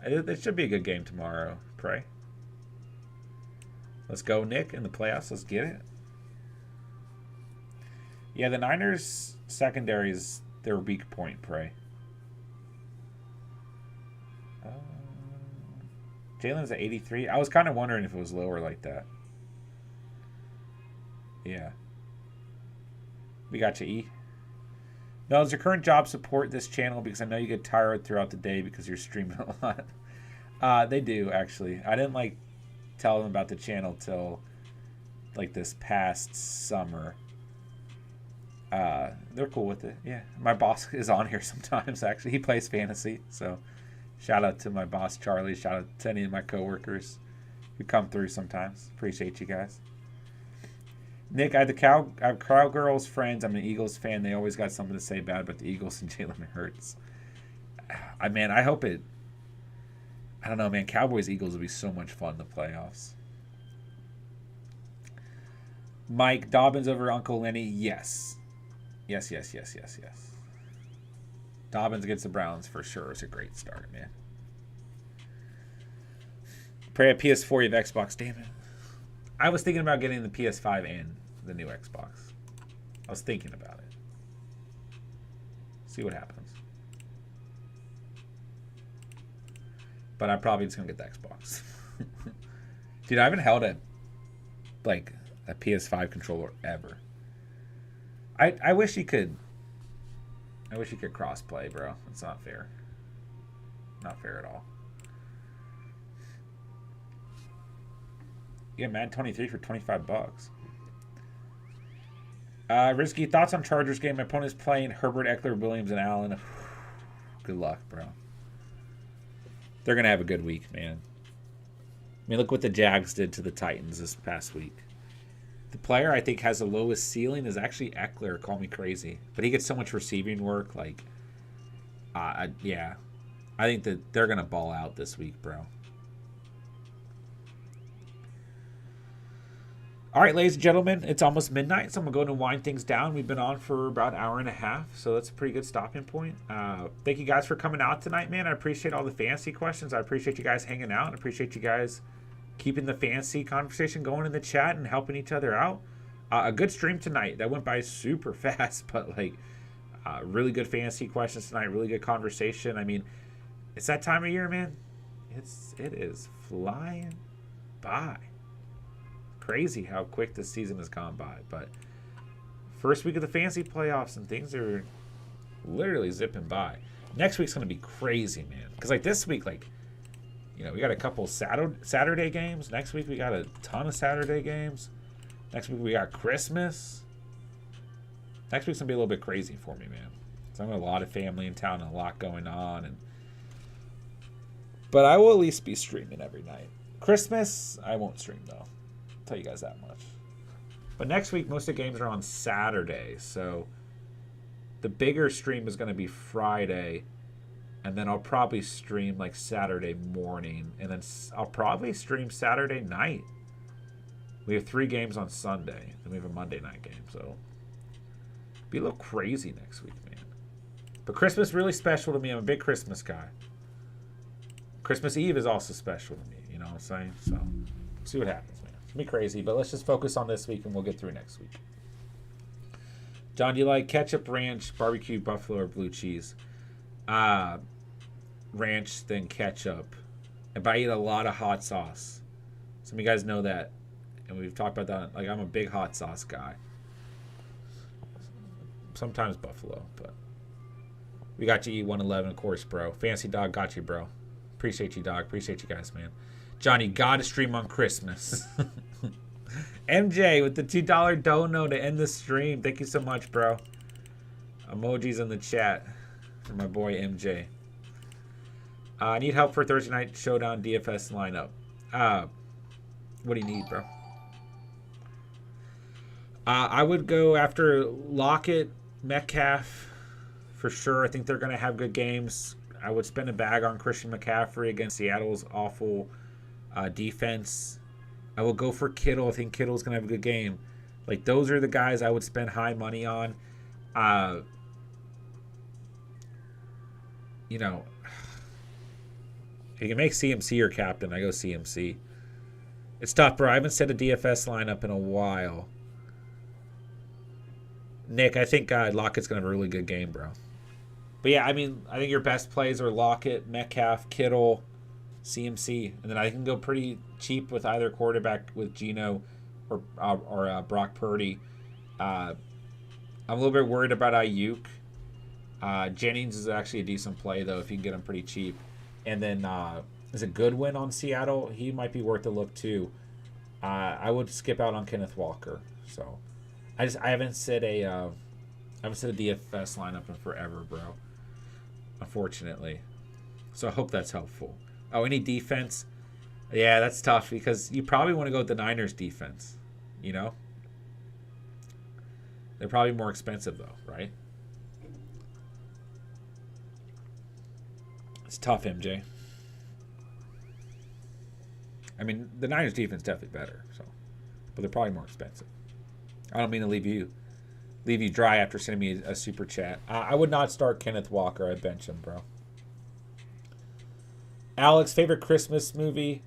A: It should be a good game tomorrow, pray. Let's go, Nick, in the playoffs. Let's get it. Yeah, the Niners secondary is their weak point, pray. Jalen's at 83. I was kind of wondering if it was lower like that. Yeah. We got you, E. Now, does your current job support this channel? Because I know you get tired throughout the day because you're streaming a lot. They do, actually. I didn't, tell them about the channel till, this past summer. They're cool with it, yeah. My boss is on here sometimes, actually. He plays fantasy, so shout out to my boss, Charlie. Shout out to any of my coworkers. We come through sometimes. Appreciate you guys. Nick, I have Cowgirls friends. I'm an Eagles fan. They always got something to say bad about the Eagles and Jalen Hurts. I hope it. I don't know, man. Cowboys Eagles would be so much fun in the playoffs. Mike, Dobbins over Uncle Lenny. Yes. Yes. Dobbins against the Browns for sure is a great start, man. Pray at PS4, you have Xbox. Damn it. I was thinking about getting the PS5 and the new Xbox. I was thinking about it. See what happens. But I'm probably just going to get the Xbox. Dude, I haven't held a PS5 controller ever. I wish you could. I wish you could cross-play, bro. It's not fair. Not fair at all. Yeah, Madden 23 for $25. Risky, thoughts on Chargers game? My opponent's playing Herbert, Eckler, Williams, and Allen. Good luck, bro. They're going to have a good week, man. I mean, look what the Jags did to the Titans this past week. The player I think has the lowest ceiling is actually Eckler. Call me crazy. But he gets so much receiving work. Yeah. I think that they're going to ball out this week, bro. All right, ladies and gentlemen, it's almost midnight, so I'm going to wind things down. We've been on for about an hour and a half, so that's a pretty good stopping point. Thank you guys for coming out tonight, man. I appreciate all the fantasy questions. I appreciate you guys hanging out. I appreciate you guys keeping the fantasy conversation going in the chat and helping each other out. A good stream tonight. That went by super fast, but really good fantasy questions tonight. Really good conversation. I mean, it's that time of year, man. It is flying by. Crazy how quick this season has gone by. But first week of the fantasy playoffs and things are literally zipping by. Next week's going to be crazy, man. Because this week, we got a couple Saturday games. Next week we got a ton of Saturday games. Next week we got Christmas. Next week's going to be a little bit crazy for me, man. So I'm got a lot of family in town and a lot going on. But I will at least be streaming every night. Christmas, I won't stream, though. Tell you guys that much. But next week most of the games are on Saturday, so the bigger stream is going to be Friday, and then I'll probably stream Saturday morning, and then I'll probably stream Saturday night. We have 3 games on Sunday, and we have a Monday night game, so it'll be a little crazy next week, man. But Christmas is really special to me. I'm a big Christmas guy. Christmas Eve is also special to me, you know what I'm saying? So we'll see what happens. It's going to be crazy, but let's just focus on this week and we'll get through next week. John, do you like ketchup, ranch, barbecue, buffalo, or blue cheese? Ranch, then ketchup. But I eat a lot of hot sauce. Some of you guys know that. And we've talked about that. I'm a big hot sauce guy. Sometimes buffalo, but we got you E111, of course, bro. Fancy Dog got you, bro. Appreciate you, dog. Appreciate you guys, man. Johnny, gotta stream on Christmas. MJ with the $2 dono to end the stream. Thank you so much, bro. Emojis in the chat for my boy MJ. I need help for Thursday night showdown DFS lineup. What do you need, bro? I would go after Lockett, Metcalf for sure. I think they're going to have good games. I would spend a bag on Christian McCaffrey against Seattle's awful defense. I will go for Kittle. I think Kittle's going to have a good game. Those are the guys I would spend high money on. You can make CMC your captain. I go CMC. It's tough, bro. I haven't set a DFS lineup in a while. Nick, I think Lockett's going to have a really good game, bro. But yeah, I think your best plays are Lockett, Metcalf, Kittle, CMC, and then I can go pretty cheap with either quarterback with Geno or Brock Purdy. I'm a little bit worried about Ayuk. Jennings is actually a decent play though if you can get him pretty cheap. And then is a Goodwin on Seattle. He might be worth a look too. I would skip out on Kenneth Walker. So I haven't set a DFS lineup in forever, bro. Unfortunately. So I hope that's helpful. Oh, any defense? Yeah, that's tough because you probably want to go with the Niners defense. You know, they're probably more expensive though, right? It's tough, MJ. I mean, the Niners defense definitely better, so, but they're probably more expensive. I don't mean to leave you dry after sending me a super chat. I would not start Kenneth Walker. I bench him, bro. Alex, favorite Christmas movie?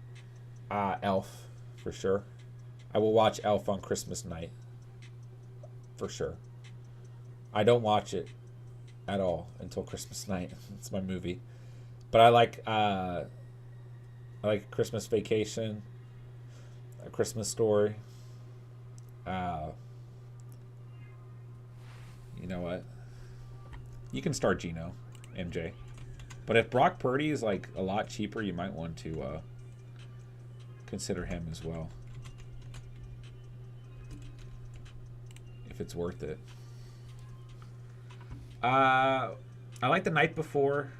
A: Elf, for sure. I will watch Elf on Christmas night, for sure. I don't watch it at all until Christmas night. It's my movie, but I like Christmas Vacation, A Christmas Story. Uh, you know what? You can start Gino, MJ. But if Brock Purdy is like a lot cheaper, you might want to consider him as well. If it's worth it. I like The Night Before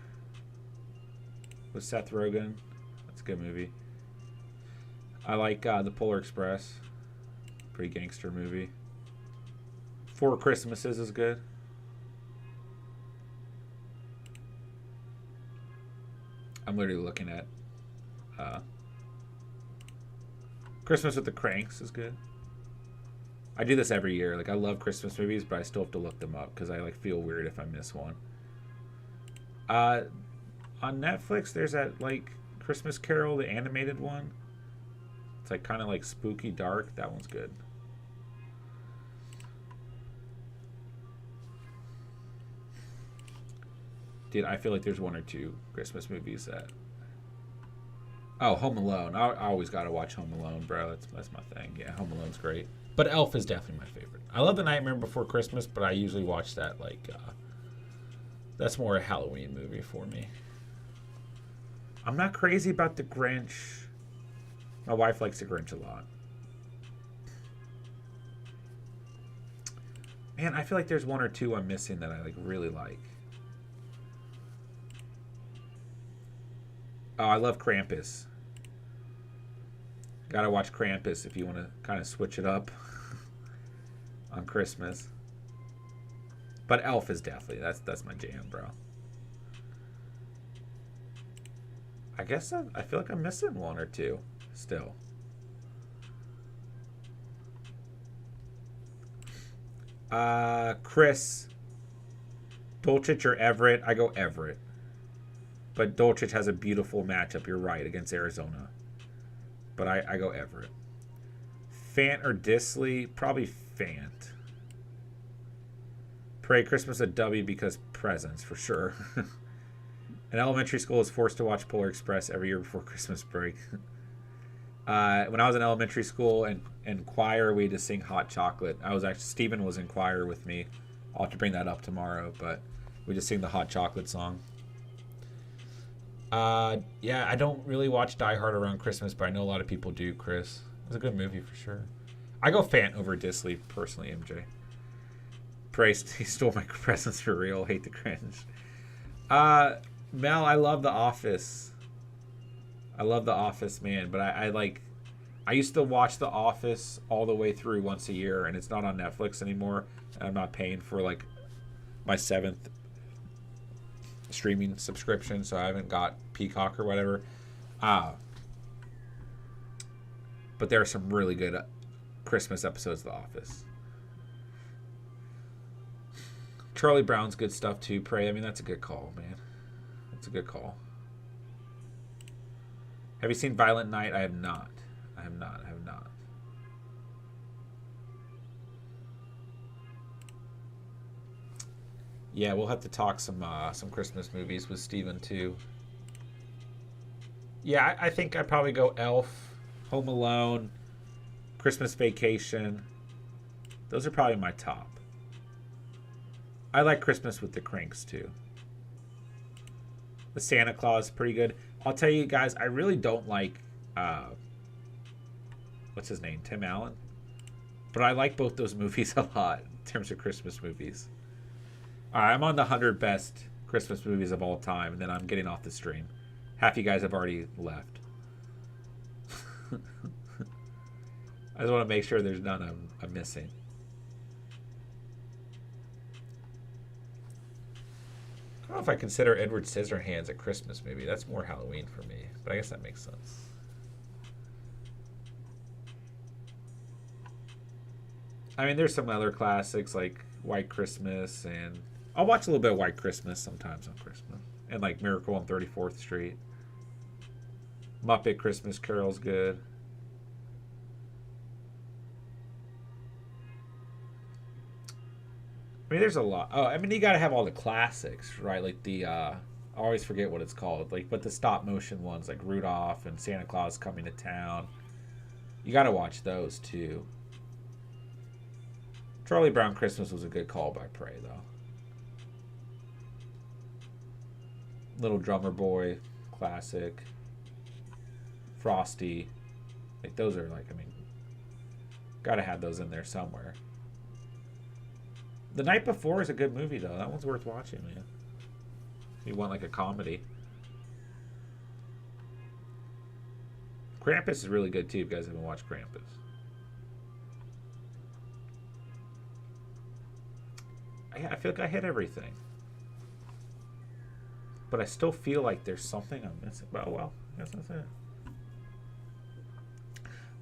A: with Seth Rogen. That's a good movie. I like The Polar Express. Pretty gangster movie. Four Christmases is good. I'm literally looking at Christmas with the Cranks is good. I do this every year. Like I love Christmas movies, but I still have to look them up because I like feel weird if I miss one. On Netflix, there's that like Christmas Carol, the animated one. It's like kind of like spooky dark. That one's good. Dude, I feel like there's one or two Christmas movies that. Oh, Home Alone. I always gotta watch Home Alone, bro. That's my thing. Yeah, Home Alone's great. But Elf is definitely my favorite. I love The Nightmare Before Christmas, but I usually watch that like that's more a Halloween movie for me. I'm not crazy about The Grinch. My wife likes The Grinch a lot. Man, I feel like there's one or two I'm missing that I like really like. Oh, I love Krampus. Gotta watch Krampus if you want to kind of switch it up on Christmas. But Elf is definitely that's my jam, bro. I guess I feel like I'm missing one or two still. Chris, Dolchich or Everett? I go Everett. But Dolchich has a beautiful matchup, you're right, against Arizona. But I go Everett. Fant or Disley? Probably Fant. Pray Christmas a W because presents, for sure. An elementary school is forced to watch Polar Express every year before Christmas break. When I was in elementary school and choir, we had to sing Hot Chocolate. Steven was in choir with me. I'll have to bring that up tomorrow, but we just sing the Hot Chocolate song. Yeah, I don't really watch Die Hard around Christmas, but I know a lot of people do, Chris. It's a good movie for sure. I go Fant over Disley, personally, MJ. Praise, he stole my presents for real. Hate the cringe. Mel, I love The Office. I love The Office, man, but I used to watch The Office all the way through once a year, and it's not on Netflix anymore, and I'm not paying for, like, my 7th streaming subscription, so I haven't got Peacock or whatever. But there are some really good Christmas episodes of The Office. Charlie Brown's good stuff too. Pray, I mean, that's a good call, man. That's a good call. Have you seen Violent Night? I have not. I have not. Yeah, we'll have to talk some Christmas movies with Steven too. Yeah, I think I'd probably go Elf, Home Alone, Christmas Vacation. Those are probably my top. I like Christmas with the Cranks too. The Santa Claus, pretty good. I'll tell you guys, I really don't like what's his name? Tim Allen. But I like both those movies a lot in terms of Christmas movies. Alright, I'm on the 100 best Christmas movies of all time, and then I'm getting off the stream. Half you guys have already left. I just want to make sure there's none I'm missing. I don't know if I consider Edward Scissorhands a Christmas movie. That's more Halloween for me, but I guess that makes sense. I mean, there's some other classics like White Christmas, and I'll watch a little bit of White Christmas sometimes on Christmas, and like Miracle on 34th Street. Muppet Christmas Carol's good. I mean, there's a lot. Oh, I mean, you got to have all the classics, right? Like the, I always forget what it's called. Like, but the stop motion ones, like Rudolph and Santa Claus Coming to Town. You got to watch those too. Charlie Brown Christmas was a good call by Prey, though. Little Drummer Boy, classic. Frosty. Like, those are like, I mean, got to have those in there somewhere. The Night Before is a good movie, though. That one's worth watching, man. If you want, like, a comedy. Krampus is really good, too, if you guys haven't watched Krampus. I feel like I hit everything. But I still feel like there's something I'm missing. Well, I guess that's it.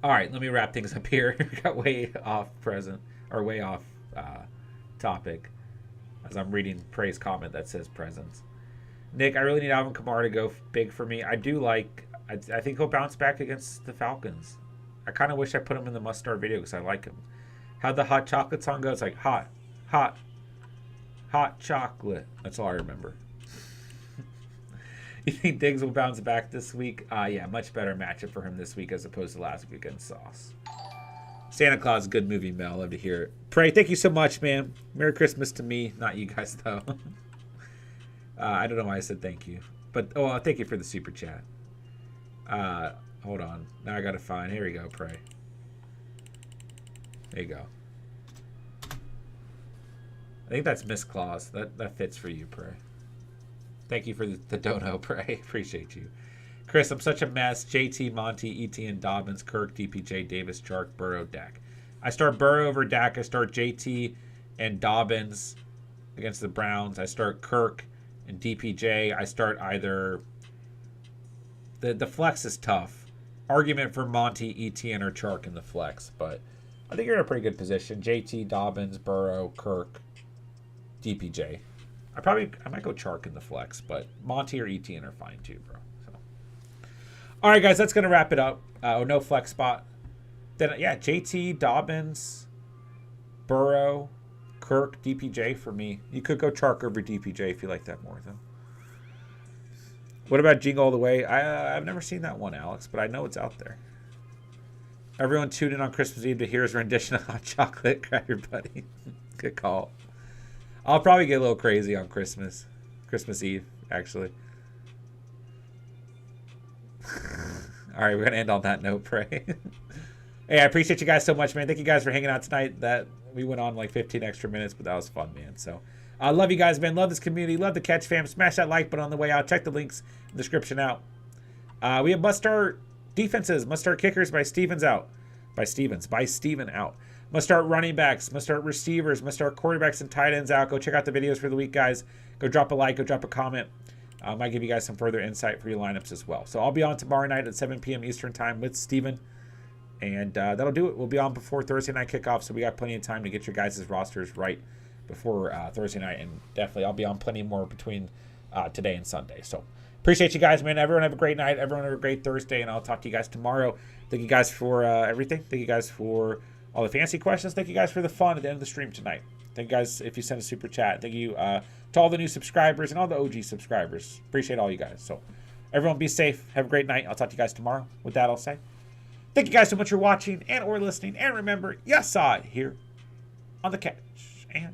A: All right, let me wrap things up here. We got way off topic as I'm reading Prey's comment that says presents. Nick, I really need Alvin Kamara to go big for me. I think he'll bounce back against the Falcons. I kind of wish I put him in the must-start video because I like him. How'd the hot chocolate song go? It's like hot chocolate. That's all I remember. You think Diggs will bounce back this week? Yeah, much better matchup for him this week as opposed to last week against Sauce. Santa Claus, good movie, Mel. Love to hear it. Prey, thank you so much, man. Merry Christmas to me, not you guys, though. I don't know why I said thank you. But, thank you for the super chat. Hold on. Now I got to find. Here we go, Prey. There you go. I think that's Miss Claus. That fits for you, Prey. Thank you for the dono, Prey. Appreciate you. Chris, I'm such a mess. JT, Monty, ETN, Dobbins, Kirk, DPJ, Davis, Chark, Burrow, Dak. I start Burrow over Dak. I start JT and Dobbins against the Browns. I start Kirk and DPJ. I start either... The flex is tough. Argument for Monty, ETN, or Chark in the flex. But I think you're in a pretty good position. JT, Dobbins, Burrow, Kirk, DPJ. I might go Chark in the flex, but Monty or ETN are fine too, bro. So, all right, guys, that's gonna wrap it up. No flex spot. Then yeah, JT, Dobbins, Burrow, Kirk, DPJ for me. You could go Chark over DPJ if you like that more, though. What about Jingle All the Way? I've never seen that one, Alex, but I know it's out there. Everyone tune in on Christmas Eve to hear his rendition of Hot Chocolate. Grab your buddy. Good call. I'll probably get a little crazy on Christmas Eve, actually. All right, we're going to end on that note, Prey. Hey, I appreciate you guys so much, man. Thank you guys for hanging out tonight. That we went on like 15 extra minutes, but that was fun, man. So I love you guys, man. Love this community. Love the Catch fam. Smash that like button on the way out. Check the links in the description out. We have must-start defenses. Must-start kickers by Steven out. Must start running backs, must start receivers, must start quarterbacks and tight ends out. Go check out the videos for the week, guys. Go drop a like, go drop a comment. Might give you guys some further insight for your lineups as well. So I'll be on tomorrow night at 7 p.m. Eastern time with Steven. And that'll do it. We'll be on before Thursday night kickoff, so we got plenty of time to get your guys' rosters right before Thursday night. And definitely I'll be on plenty more between today and Sunday. So appreciate you guys, man. Everyone have a great night. Everyone have a great Thursday, and I'll talk to you guys tomorrow. Thank you guys for everything. Thank you guys for all the fancy questions. Thank you guys for the fun at the end of the stream tonight. Thank you guys if you send a super chat. Thank you to all the new subscribers and all the OG subscribers. Appreciate all you guys. So everyone be safe. Have a great night. I'll talk to you guys tomorrow. With that, I'll say thank you guys so much for watching and or listening. And remember, you saw it here on the Catch. And